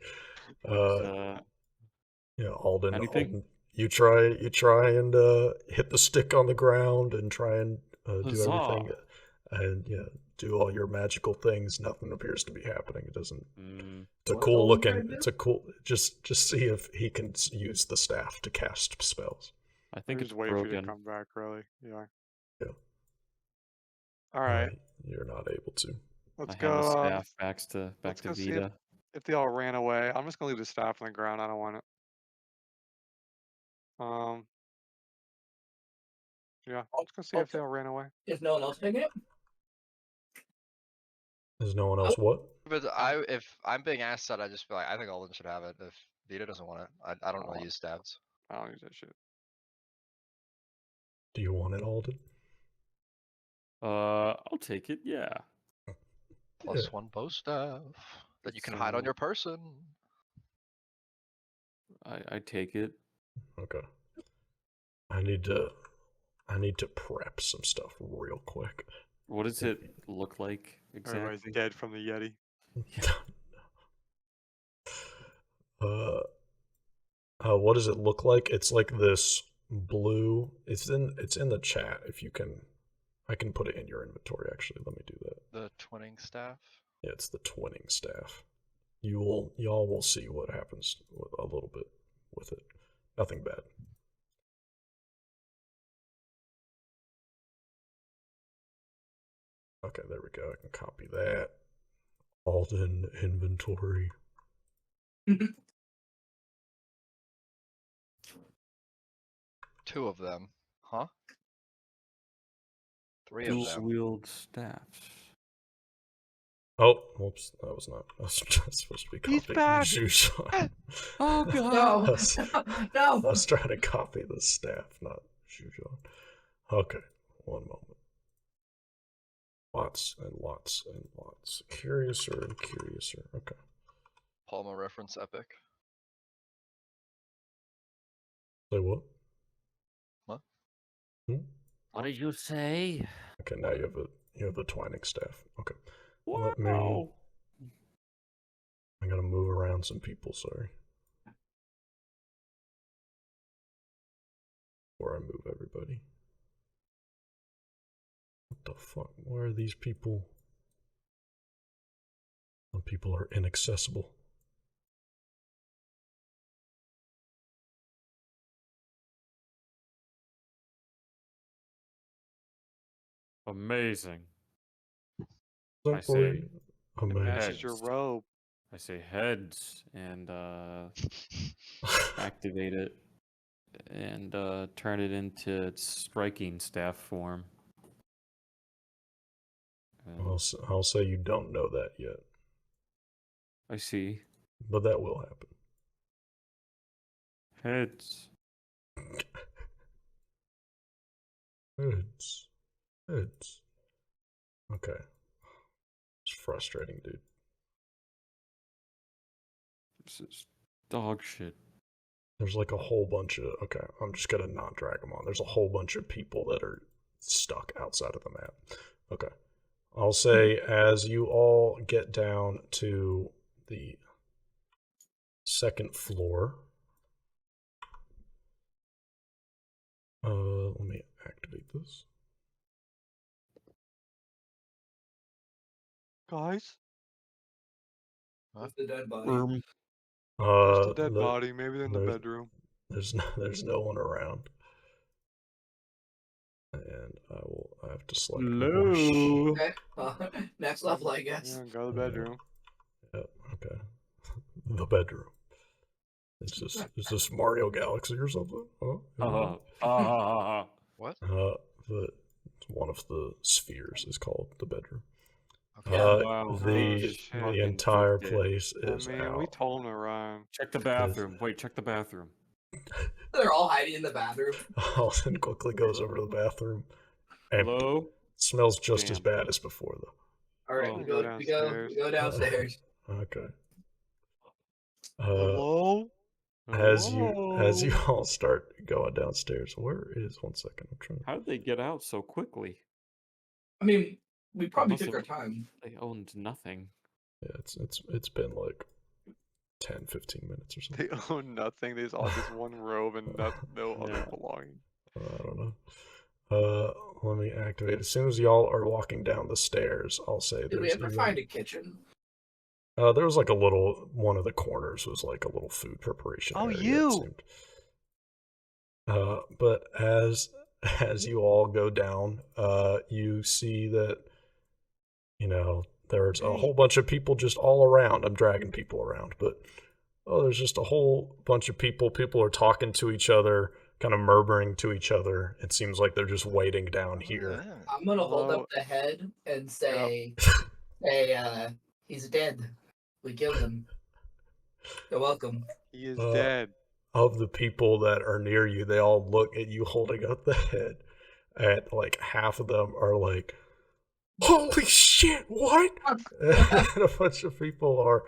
Yeah, Alden, you try and hit the stick on the ground and try and do everything, and do all your magical things. Nothing appears to be happening. It doesn't. It's a cool looking. It's a cool. Just see if he can use the staff to cast spells. I think it's wait for you to come back. Really, yeah. All right. You're not able to. Let's go. Staff back to Vita. If they all ran away, I'm just gonna leave the staff on the ground. I don't want it. Yeah, let's go see if they all ran away. Is no one else taking it? Is no one else what? But if I'm being asked that, I just feel like I think Alden should have it. If Vita doesn't want it, I don't really use stabs. I don't use that shit. Do you want it, Alden? I'll take it. Yeah. +1 bow staff that you can hide on your person. I take it. Okay. I need to prep some stuff real quick. What does it look like exactly? Everybody's dead from the Yeti. What does it look like? It's like this blue. It's in the chat. If you can, I can put it in your inventory. Actually, let me do that. The twinning staff. Yeah, it's the twinning staff. Y'all will see what happens with a little bit with it. Nothing bad. Okay, there we go. I can copy that. Alden inventory. 2 of them, huh? 3 of them. Dual-wield staffs. Oh, whoops, that was not. I was supposed to be copying Jujhan. Oh god! No! I was trying to copy the staff, not Jujhan. Okay, one moment. Lots and lots and lots. Curiouser and curiouser. Okay. Palma reference epic. Say what? What? What did you say? Okay, now you have the twining staff. Okay. Wow. I gotta move around some people, sorry. Before I move everybody. What the fuck? Where are these people? Some people are inaccessible. Amazing. Simply amazing. amazing. Your robe. I say heads and activate it and turn it into its striking staff form. I'll say you don't know that yet. I see. But that will happen. Heads. Heads. Okay. It's frustrating, dude. This is dog shit. There's like a whole bunch of... Okay, I'm just gonna not drag them on. There's a whole bunch of people that are stuck outside of the map. Okay. I'll say as you all get down to the second floor... let me activate this. Guys? What's the dead body? Just a dead body. Maybe they're in the bedroom. There's no one around. And I have to select more. Okay. Next level, I guess. Yeah, go to the bedroom. Yeah, okay. The bedroom. Is this Mario Galaxy or something? What? It's one of the spheres is called the bedroom. Okay. Wow. The entire place is out. we told him to run. Check the bathroom. Wait, check the bathroom. They're all hiding in the bathroom. Alden quickly goes over to the bathroom. Empty. Hello? Smells just as bad as before, though. All right, we go downstairs. Okay. Hello? As you all start going downstairs, where is 1 second? I'm trying. How did they get out so quickly? I mean, we probably took our time. They owned nothing. Yeah, it's been like 10, 15 minutes or something. They own nothing. There's all just one robe and no other belonging. I don't know. Let me activate. As soon as y'all are walking down the stairs, I'll say. Did we ever find a kitchen? There was like a little. One of the corners was like a little food preparation. Oh, area, you! But as you all go down, you see that there's a whole bunch of people just all around. I'm dragging people around, but there's just a whole bunch of people. People are talking to each other, kind of murmuring to each other. It seems like they're just waiting down here. I'm gonna hold up the head and say, he's dead. We killed him. You're welcome. He is dead. Of the people that are near you, they all look at you holding up the head, and like half of them are like, "Holy shit, what?" And a bunch of people are,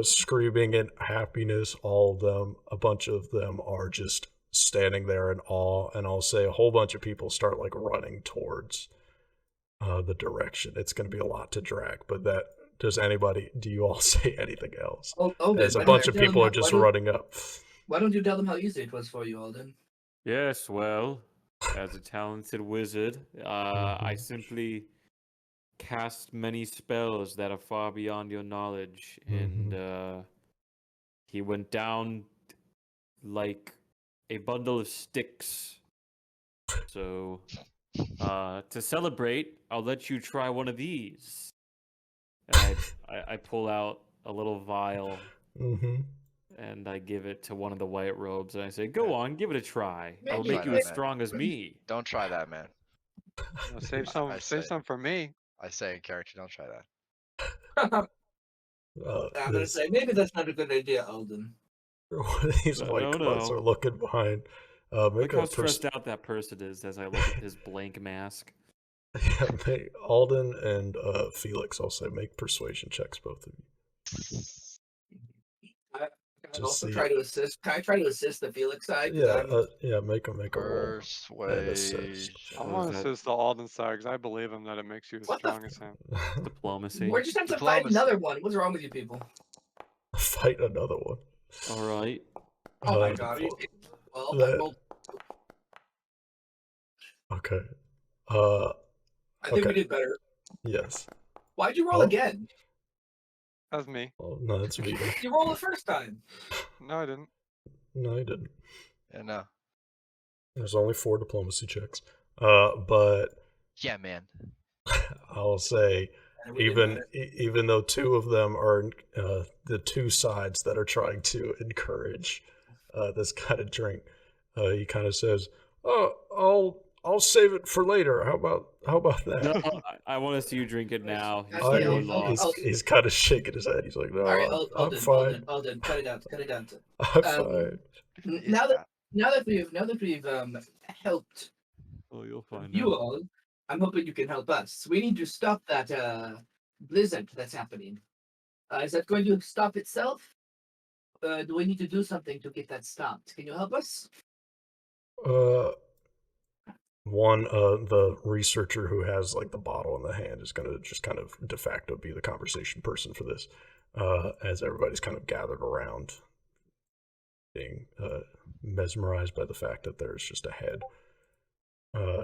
screaming in happiness. All of them, a bunch of them are just standing there in awe. And I'll say a whole bunch of people start like running towards the direction. It's going to be a lot to drag, but do you all say anything else? As a bunch of people are just running up. Why don't you tell them how easy it was for you, Alden? Yes, well, as a talented wizard, I simply cast many spells that are far beyond your knowledge, and he went down like a bundle of sticks. So, to celebrate, I'll let you try one of these. And I pull out a little vial, and I give it to one of the white robes, and I say, "Go on, give it a try. I'll make you as strong as me." Don't try that, man. Save some for me. I say in character, don't try I'm that. gonna say maybe that's not a good idea, Alden. These white clothes are looking behind. Look how stressed out that person is as I look at his blank mask. Yeah, Alden and Felix also make persuasion checks, both of you. Can I also try to assist? Can I try to assist the Felix side? Make a persuasion. I want to assist the Alden side because I believe him that it makes you as strong as him. Diplomacy. We're just have to fight another one. What's wrong with you people? Fight another one. All right. Oh my god. Okay. I think we did better. Yes. Why'd you roll again? That's me. Oh, no, that's me. You rolled the first time. No, I didn't. No, I didn't. Yeah, no. There's only 4 diplomacy checks. But yeah, man. I'll say even though 2 of them are the 2 sides that are trying to encourage this kind of drink, he kind of says, "Oh, I'll save it for later. How about that?" No, I want to see you drink it now. He's kind of shaking his head. He's like, "No, I'm fine. Alden, cut it down. I'm fine." Now that we've helped you'll find you out. all, I'm hoping you can help us. We need to stop that blizzard that's happening. Is that going to stop itself? Do we need to do something to get that stopped? Can you help us? The researcher who has like the bottle in the hand is going to just kind of de facto be the conversation person for this, as everybody's kind of gathered around, being mesmerized by the fact that there's just a head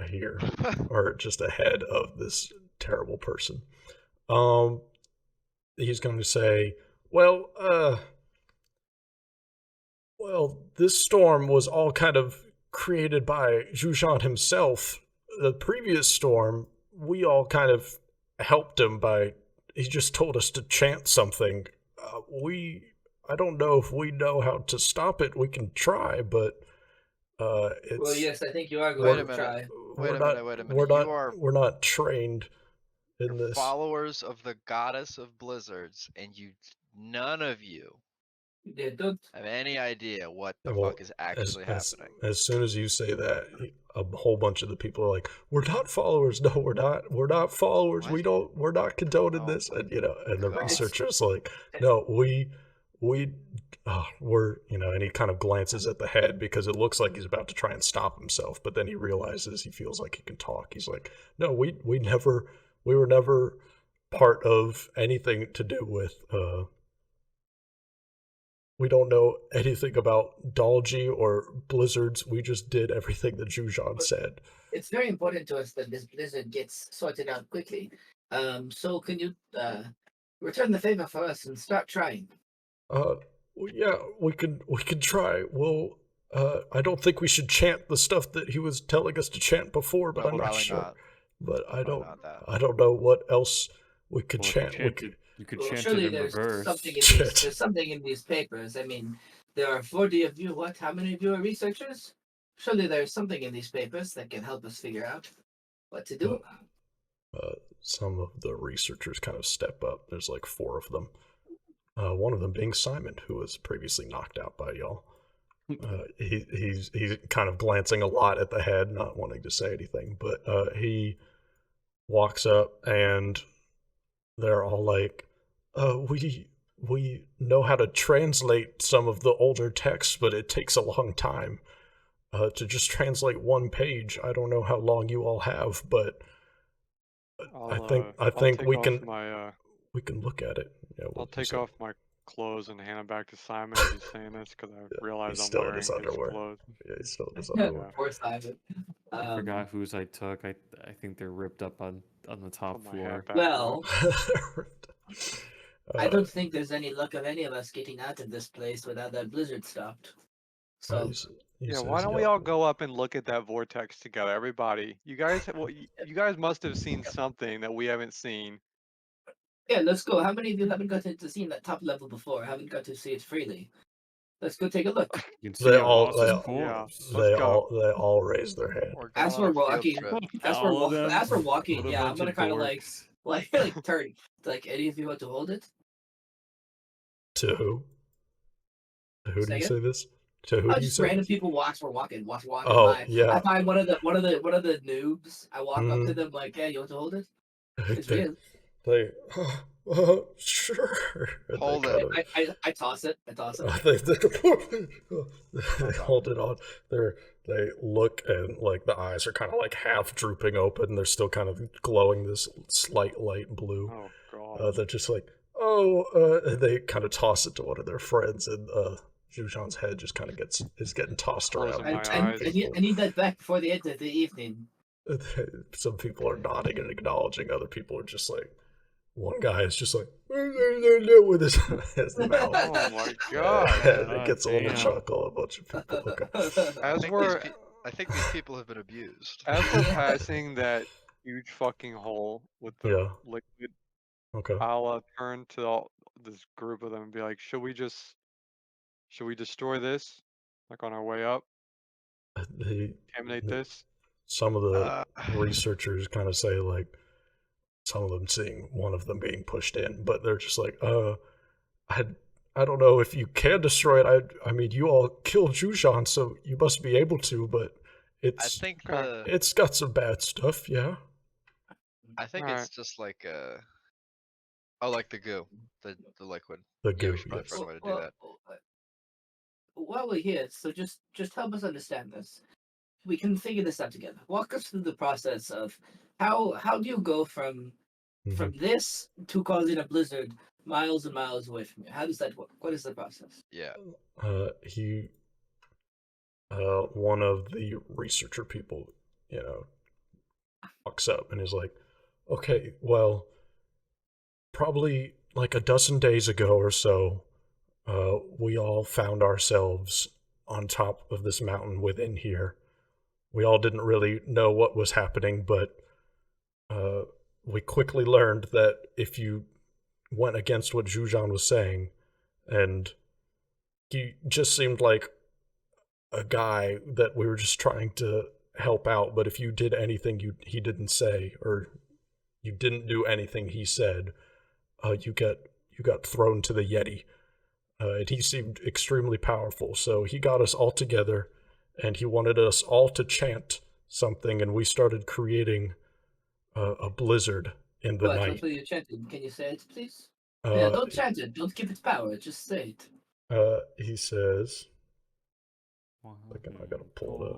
here, or just a head of this terrible person. He's going to say, well, this storm was all kind of created by Jujhan himself. The previous storm, we all kind of helped him he just told us to chant something. I don't know if we know how to stop it. We can try, but it's. Well, yes, I think you are going to try. Wait a minute. We're not trained in this. Followers of the goddess of blizzards, and none of you don't have any idea what the fuck is actually happening. As soon as you say that, a whole bunch of the people are like, "We're not followers. No, we're not. We're not followers. What? We're not condoning this." And and the researchers like, "No, we're." And he kind of glances at the head because it looks like he's about to try and stop himself, but then he realizes he feels like he can talk. He's like, "No, we were never part of anything to do with we don't know anything about Dalji or blizzards. We just did everything that Jujhan said." It's very important to us that this blizzard gets sorted out quickly. So can you return the favor for us and start trying? Yeah, we can try. Well, I don't think we should chant the stuff that he was telling us to chant before, but I'm not sure. Not. But I don't know what else we could chant. You could chant surely it in reverse. There's something in these papers. I mean, there are 40 of you. What? How many of you are researchers? Surely there's something in these papers that can help us figure out what to do. Some of the researchers kind of step up. There's like 4 of them. One of them being Simon, who was previously knocked out by y'all. He's kind of glancing a lot at the head, not wanting to say anything, but he walks up and they're all like, we know how to translate some of the older texts, but it takes a long time to just translate one page. I don't know how long you all have, but I think we can look at it. Yeah, I'll take off my clothes and hand them back to Simon as he's saying this because I realize I'm wearing his clothes. Yeah, he's still in his underwear. Poor Simon. I forgot whose I took. I think they're ripped up on the top floor. Well, I don't think there's any luck of any of us getting out of this place without that blizzard stopped. So why don't we all go up and look at that vortex together, everybody? You guys must have seen something that we haven't seen. Yeah, let's go. How many of you haven't gotten to see that top level before? Haven't got to see it freely? Let's go take a look. They all raise their hand. As we're walking, yeah, I'm gonna kind of like turn. Like, any of you want to hold it? To who? To who do you say this? To who do you say? Random people we're walking oh, by. Yeah. I find one of the noobs. I walk up to them like, "Hey, you want to hold it?" It's real. They, sure. Hold it. I toss it. They hold it on. They look and like the eyes are kind of like half drooping open. They're still kind of glowing this slight light blue. Oh god. They're just like, and they kind of toss it to one of their friends, and Jujhan's head just kind of is getting tossed around. I need that back before the end of the evening. Some people are nodding and acknowledging. Other people are just like. One guy is just like with his mouth. Oh my god! And it gets a little chuckle. A bunch of people. Okay. I think these people have been abused. As we're passing that huge fucking hole with the liquid, I'll turn to this group of them and be like, "Should we destroy this? Like on our way up? Contaminate this?" Some of the researchers kind of say like. Some of them seeing one of them being pushed in, but they're just like, I don't know if you can destroy it. I mean, you all killed Jujhan, so you must be able to, but it's got some bad stuff, yeah. I think it's just like like the goo, the liquid. The goo. Probably find a way to do that. While we're here, so just help us understand this. We can figure this out together. Walk us through the process of how do you go from this to causing a blizzard miles and miles away from you? How does that work? What is the process? Yeah. One of the researcher people, walks up and is like, "Okay, well, probably like a dozen days ago or so, we all found ourselves on top of this mountain within here. We all didn't really know what was happening, but we quickly learned that if you went against what Jujhan was saying and he just seemed like a guy that we were just trying to help out, but if you did anything he didn't say, or you didn't do anything he said, you got thrown to the Yeti. And he seemed extremely powerful, so he got us all together, and he wanted us all to chant something, and we started creating a blizzard in the night. What were you chanting? Can you say it, please? Yeah, don't chant it. Don't give it power. Just say it. He says, I gotta pull it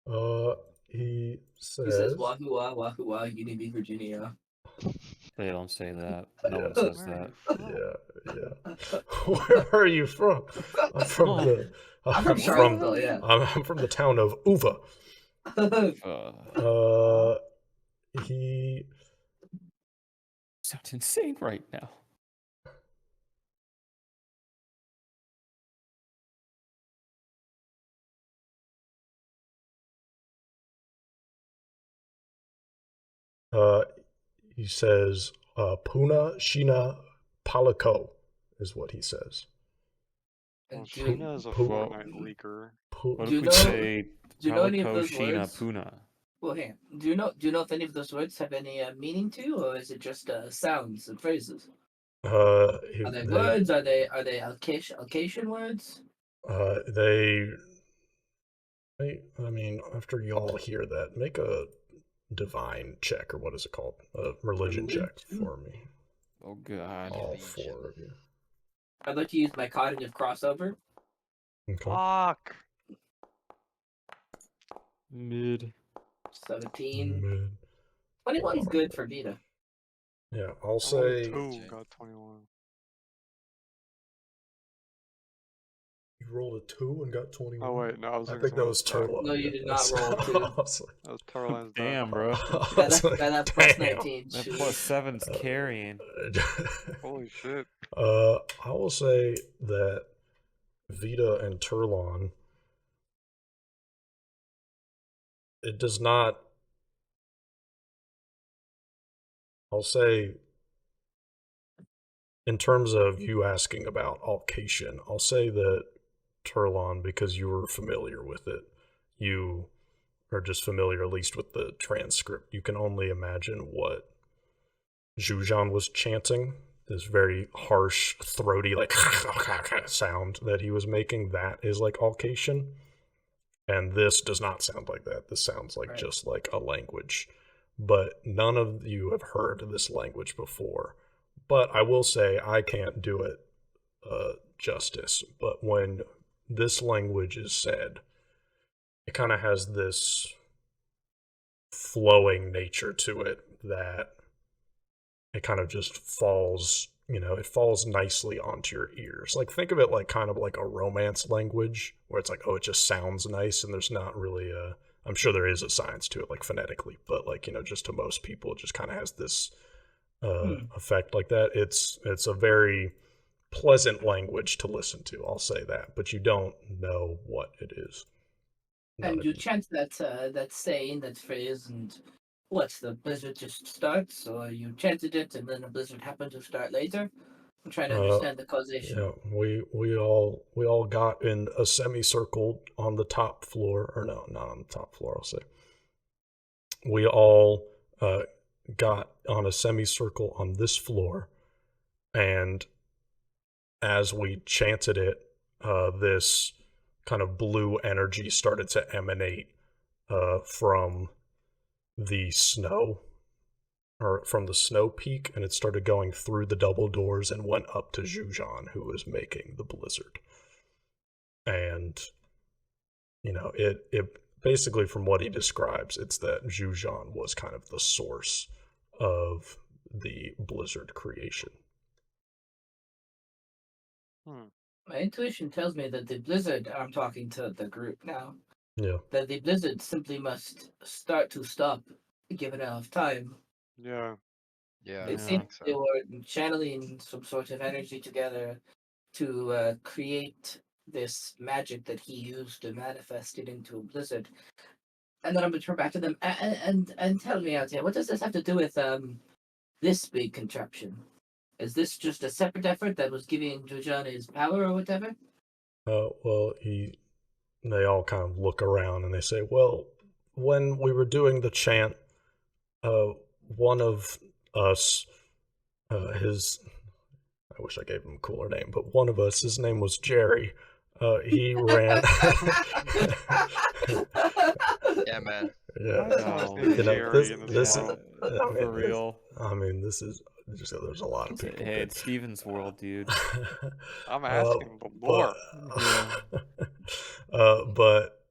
up. He says, Wahoo, wahoo, Unity, Virginia. They don't say that. No one says that. Yeah. Where are you from? I'm from I'm Charlottesville, yeah. I'm from the town of Uva. He sounds insane right now. He says, Puna Shina Paliko is what he says. Well, Sheena is a Fortnite leaker. What if we say Paliko Sheena Puna? Well, here. Do you know if any of those words have any meaning to you, or is it just sounds and phrases? Are they words? Are they allocation words? I mean, after you all hear that, make a divine check, or what is it called? A religion check for me. Oh god. All four of you. I'd like to use my cognitive crossover. Okay. Fuck. Mid. 17. Mid. 21 is good for Vita. Yeah, I'll say. 2 got 21. You rolled a 2 and got 21. Oh wait, no, I think that was Turlo. No, you did not roll a 2. That was Turlo's. Damn, bro. That plus 19. That plus 7's carrying. Holy shit. I will say that Vita and Turlon, it does not. I'll say, in terms of you asking about Alcation, I'll say that Turlon, because you were familiar with it, you are just familiar at least with the transcript. You can only imagine what Jujhan was chanting, this very harsh, throaty, like sound that he was making. That is like Alcation. And this does not sound like that. This sounds like just like a language. But none of you have heard this language before. But I will say I can't do it justice. But when this language is said, it kind of has this flowing nature to it that it kind of just falls, it falls nicely onto your ears. Like, think of it like kind of like a romance language where it's like, oh, it just sounds nice, and there's not really I'm sure there is a science to it, like phonetically, but like, just to most people, it just kind of has this effect like that. It's a very pleasant language to listen to, I'll say that, but you don't know what it is. And you chant that saying, that phrase, and what's the blizzard just starts, or you chanted it and then a blizzard happened to start later? I'm trying to understand the causation. Yeah, we all got in a semicircle on the top floor, or no, not on the top floor, I'll say. We all got on a semicircle on this floor, and as we chanted it, this kind of blue energy started to emanate from the snow, or from the snow peak, and it started going through the double doors and went up to Jujhan, who was making the blizzard. And it basically, from what he describes, it's that Jujhan was kind of the source of the blizzard creation. My intuition tells me that the blizzard, I'm talking to the group now, Yeah. that the blizzard simply must start to stop given enough time. Yeah. Yeah. It seems they were channeling some sort of energy together to create this magic that he used to manifest it into a blizzard. And then I'm going to turn back to them and tell me out here, what does this have to do with this big contraption? Is this just a separate effort that was giving Jujhan his power or whatever? Well, they all kind of look around and they say, well, when we were doing the chant, one of us, his, I wish I gave him a cooler name, but one of us, his name was Jerry. He ran. Yeah, man. Yeah, No. For real. I mean, this is just there's a lot of people. Hey, it's Steven's world, dude. I'm asking for more. But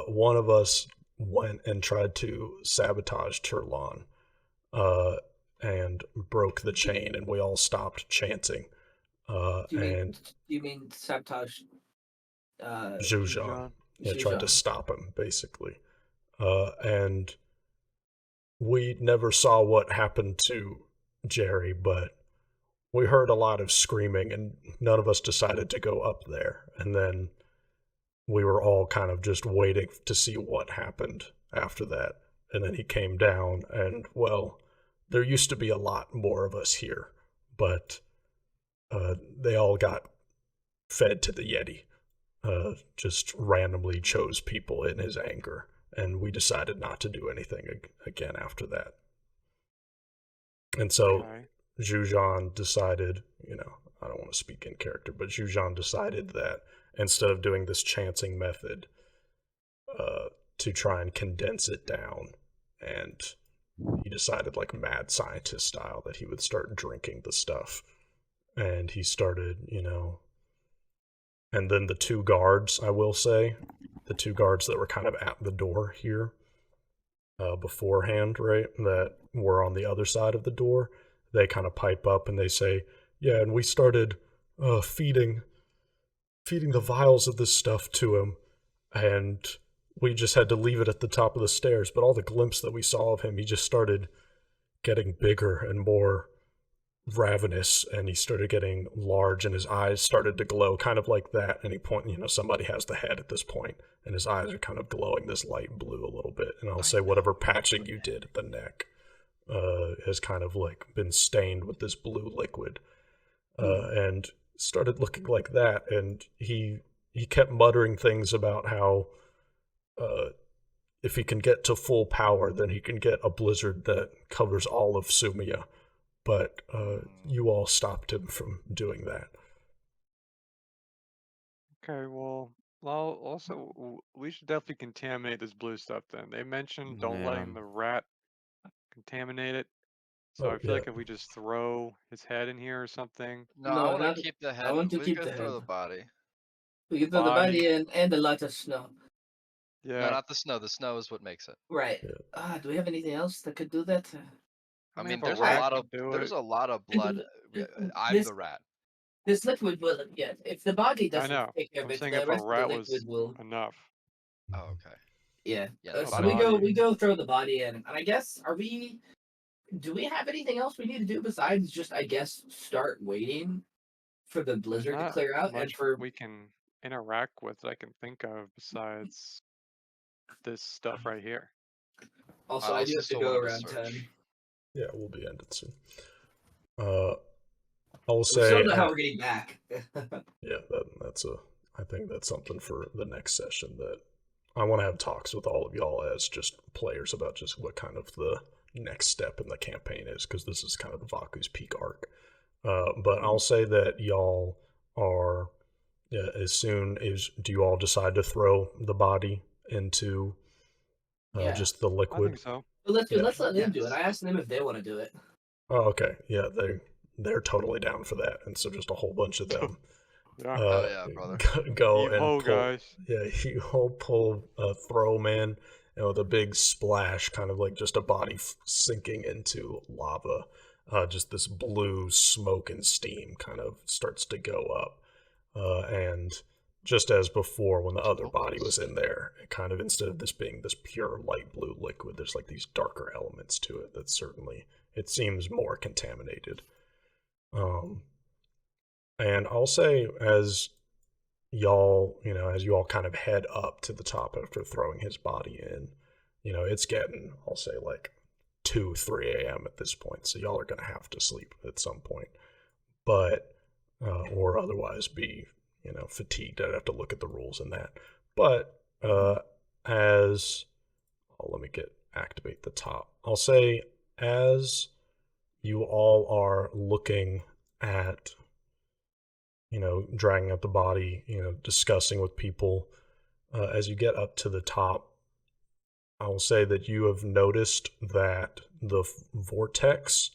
one of us went and tried to sabotage Turlon, and broke the chain, and we all stopped chanting. Do you mean sabotage? Jujhan. Yeah, tried to stop him, basically. And we never saw what happened to Jerry, but we heard a lot of screaming, and none of us decided to go up there. And then we were all kind of just waiting to see what happened after that. And then he came down, and, well, there used to be a lot more of us here, but they all got fed to the Yeti. Just randomly chose people in his anger, and we decided not to do anything again after that. And so Jujhan decided, I don't want to speak in character, but Jujhan decided that instead of doing this chanting method, to try and condense it down, and he decided, like mad scientist style, that he would start drinking the stuff. And he started, and then the two guards, I will say, the two guards that were kind of at the door here beforehand, right, that were on the other side of the door, they kind of pipe up and they say, yeah, and we started feeding the vials of this stuff to him, and we just had to leave it at the top of the stairs. But all the glimpse that we saw of him, he just started getting bigger and more ravenous, and he started getting large, and his eyes started to glow, kind of like that. And he somebody has the head at this point, and his eyes are kind of glowing this light blue a little bit. And I'll say whatever patching you did at the neck has kind of like been stained with this blue liquid, and started looking like that. And he kept muttering things about how if he can get to full power, then he can get a blizzard that covers all of Sumia. But you all stopped him from doing that. Okay, well, also, we should definitely contaminate this blue stuff then. They mentioned don't letting the rat contaminate it. So I feel like if we just throw his head in here or something. No, I want to keep the head. I want to we keep can the throw head. the body. We can throw the body in and a lot of snow. Yeah. No, not the snow. The snow is what makes it. Right. Do we have anything else that could do that? I mean, there's a lot of blood. I'm the rat. This liquid will, yeah. If the body doesn't take care of I'm it, saying the if rest a of the rat liquid was will. enough. Oh, okay. Yeah. Yeah. So we go throw the body in, and I guess do we have anything else we need to do besides just, I guess, start waiting for the blizzard to clear out, and for we can interact with that I can think of besides this stuff right here. Also, I do have to go around 10. Yeah, we'll be ended soon. I'll say. We still know how we're getting back. Yeah, I think that's something for the next session, that I want to have talks with all of y'all as just players about just what kind of the next step in the campaign is, because this is kind of the Vaku's Peak arc. But I'll say that y'all are, as soon as, do you all decide to throw the body into just the liquid? I think so. Well, let's let them do it. I asked them if they want to do it. Oh, okay. Yeah, they're totally down for that, and so just a whole bunch of them. Yeah, brother. Go and pull, guys. Yeah, you all pull a throw, man, and with a big splash, kind of like just a body sinking into lava. Just this blue smoke and steam kind of starts to go up, and just as before, when the other body was in there, it kind of, instead of this being this pure light blue liquid, there's like these darker elements to it that certainly, it seems more contaminated. And I'll say, as y'all kind of head up to the top after throwing his body in, it's getting, I'll say, like 2, 3 a.m. at this point, so y'all are going to have to sleep at some point. But, or otherwise be, fatigued. I'd have to look at the rules in that. But let me activate the top. I'll say as you all are looking at, dragging out the body, discussing with people, as you get up to the top, I will say that you have noticed that the vortex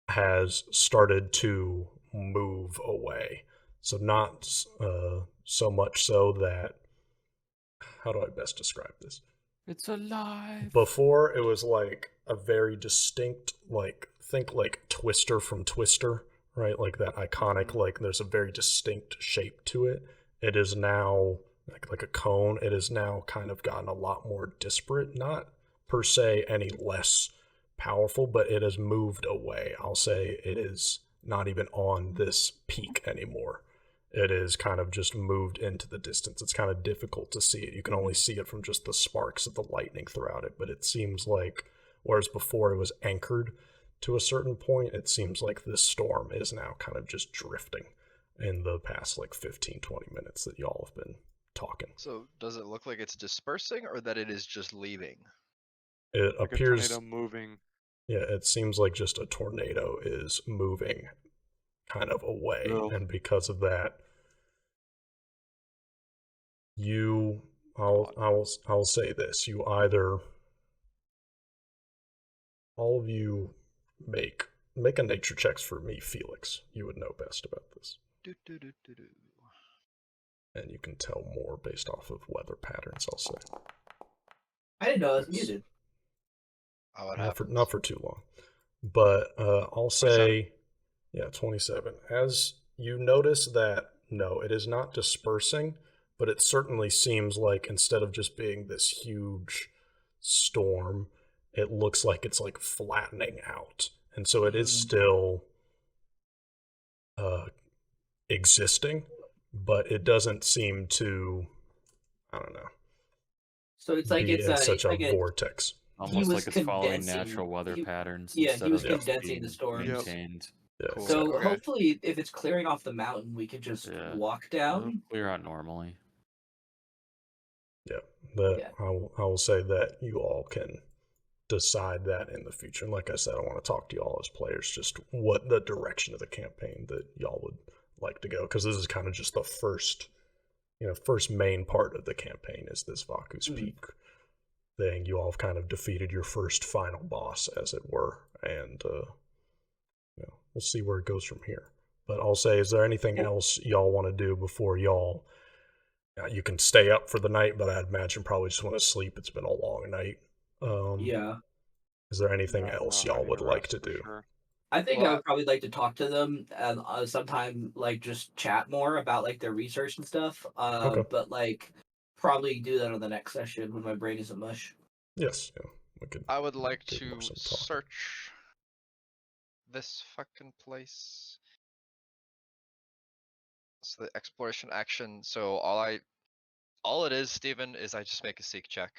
has started to move away. So not so much so that, how do I best describe this? It's alive. Before, it was like a very distinct, think like Twister from Twister, right? Like that iconic, there's a very distinct shape to it. It is now like a cone. It has now kind of gotten a lot more disparate, not per se any less powerful, but it has moved away. I'll say it is not even on this peak anymore. It is kind of just moved into the distance. It's kind of difficult to see it. You can only see it from just the sparks of the lightning throughout it, but it seems like, whereas before it was anchored to a certain point, it seems like this storm is now kind of just drifting in the past 15, 20 minutes that y'all have been talking. So does it look like it's dispersing or that it is just leaving? It like appears a tornado moving. Yeah, it seems like just a tornado is moving kind of away, and because of that, I'll say this: you either, all of you, make a nature checks for me, Felix. You would know best about this. And you can tell more based off of weather patterns, I'll say. I didn't know I was muted. Oh, not for too long. But I'll say, 27. As you notice that, no, it is not dispersing, but it certainly seems like instead of just being this huge storm, it looks like it's flattening out. And so it is still existing, but it doesn't seem to, I don't know. So it's like it's such a vortex. Almost like it's following natural weather patterns. Yeah, instead he was of just condensing being the storms. maintained. Yeah, Cool. So Okay. hopefully, if it's clearing off the mountain, we could just walk down. It'll clear out normally. Yeah, I will say that you all can decide that in the future. And like I said, I want to talk to y'all as players, just what the direction of the campaign that y'all would like to go, because this is kind of just the first main part of the campaign is this Vaku's Peak thing. You all have kind of defeated your first final boss, as it were, and we'll see where it goes from here. But I'll say, is there anything else y'all want to do before y'all? You can stay up for the night, but I'd imagine probably just want to sleep. It's been a long night. Is there anything else y'all would like to do? Sure. I think I would probably like to talk to them and sometime just chat more about their research and stuff. But probably do that on the next session when my brain isn't mush. Yes, I would like to search this fucking place. So the exploration action. So all it is, Steven, is I just make a seek check.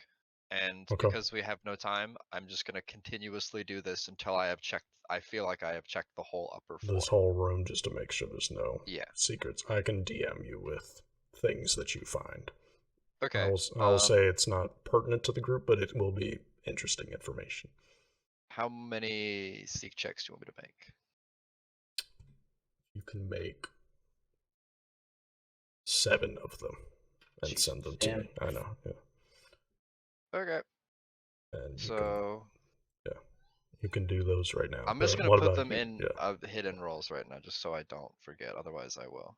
And because we have no time, I'm just gonna continuously do this until I feel like I have checked the whole upper floor. This whole room, just to make sure there's no secrets. I can DM you with things that you find. Okay. I'll say it's not pertinent to the group, but it will be interesting information. How many seek checks do you want me to make? You can make 7 of them and send them to me. I know, Okay. And you can do those right now. I'm just gonna put them in hidden roles right now, just so I don't forget. Otherwise, I will.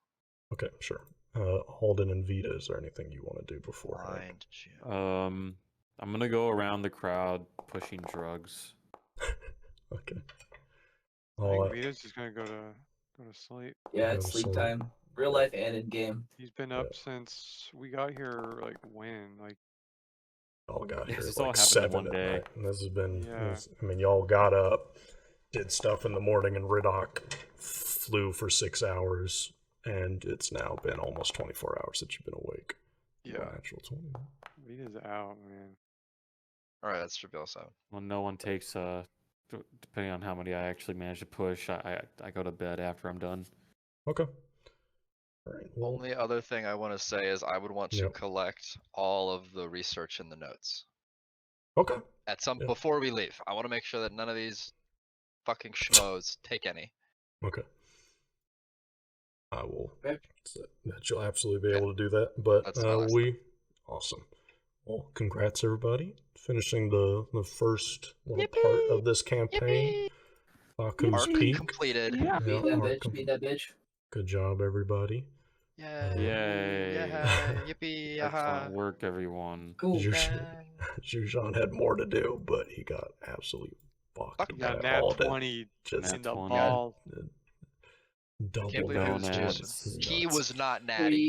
Okay, sure. Holden and Vita, is there anything you want to do beforehand? I'm gonna go around the crowd pushing drugs. Okay. I think Vita's just gonna go to sleep. Yeah, it's sleep time. Real life and in game. He's been up since we got here. When? All got here This at all happened 7 one day. night. And this has been. Y'all got up, did stuff in the morning, and Riddock flew for 6 hours, and it's now been almost 24 hours that you've been awake. Yeah. Natural 20. Vita's out, man. All right, that should be all 7. Well, no one takes depending on how many I actually manage to push, I go to bed after I'm done. Okay. All right. Well, Only other thing I want to say is I would want to collect all of the research in the notes. Okay. Before we leave. I want to make sure that none of these fucking schmoes take any. Okay. I will. That you'll absolutely be able to do that. But awesome. Well, congrats everybody, finishing the first little part of this campaign. Baku's Peak completed. Beat that bitch. Good job, everybody. Yay! Yippee! Excellent work, everyone. Cool. Jujhan had more to do, but he got absolutely fucked. Yeah, nat 20 just in the balls. Double Can't believe donuts. he was not natty.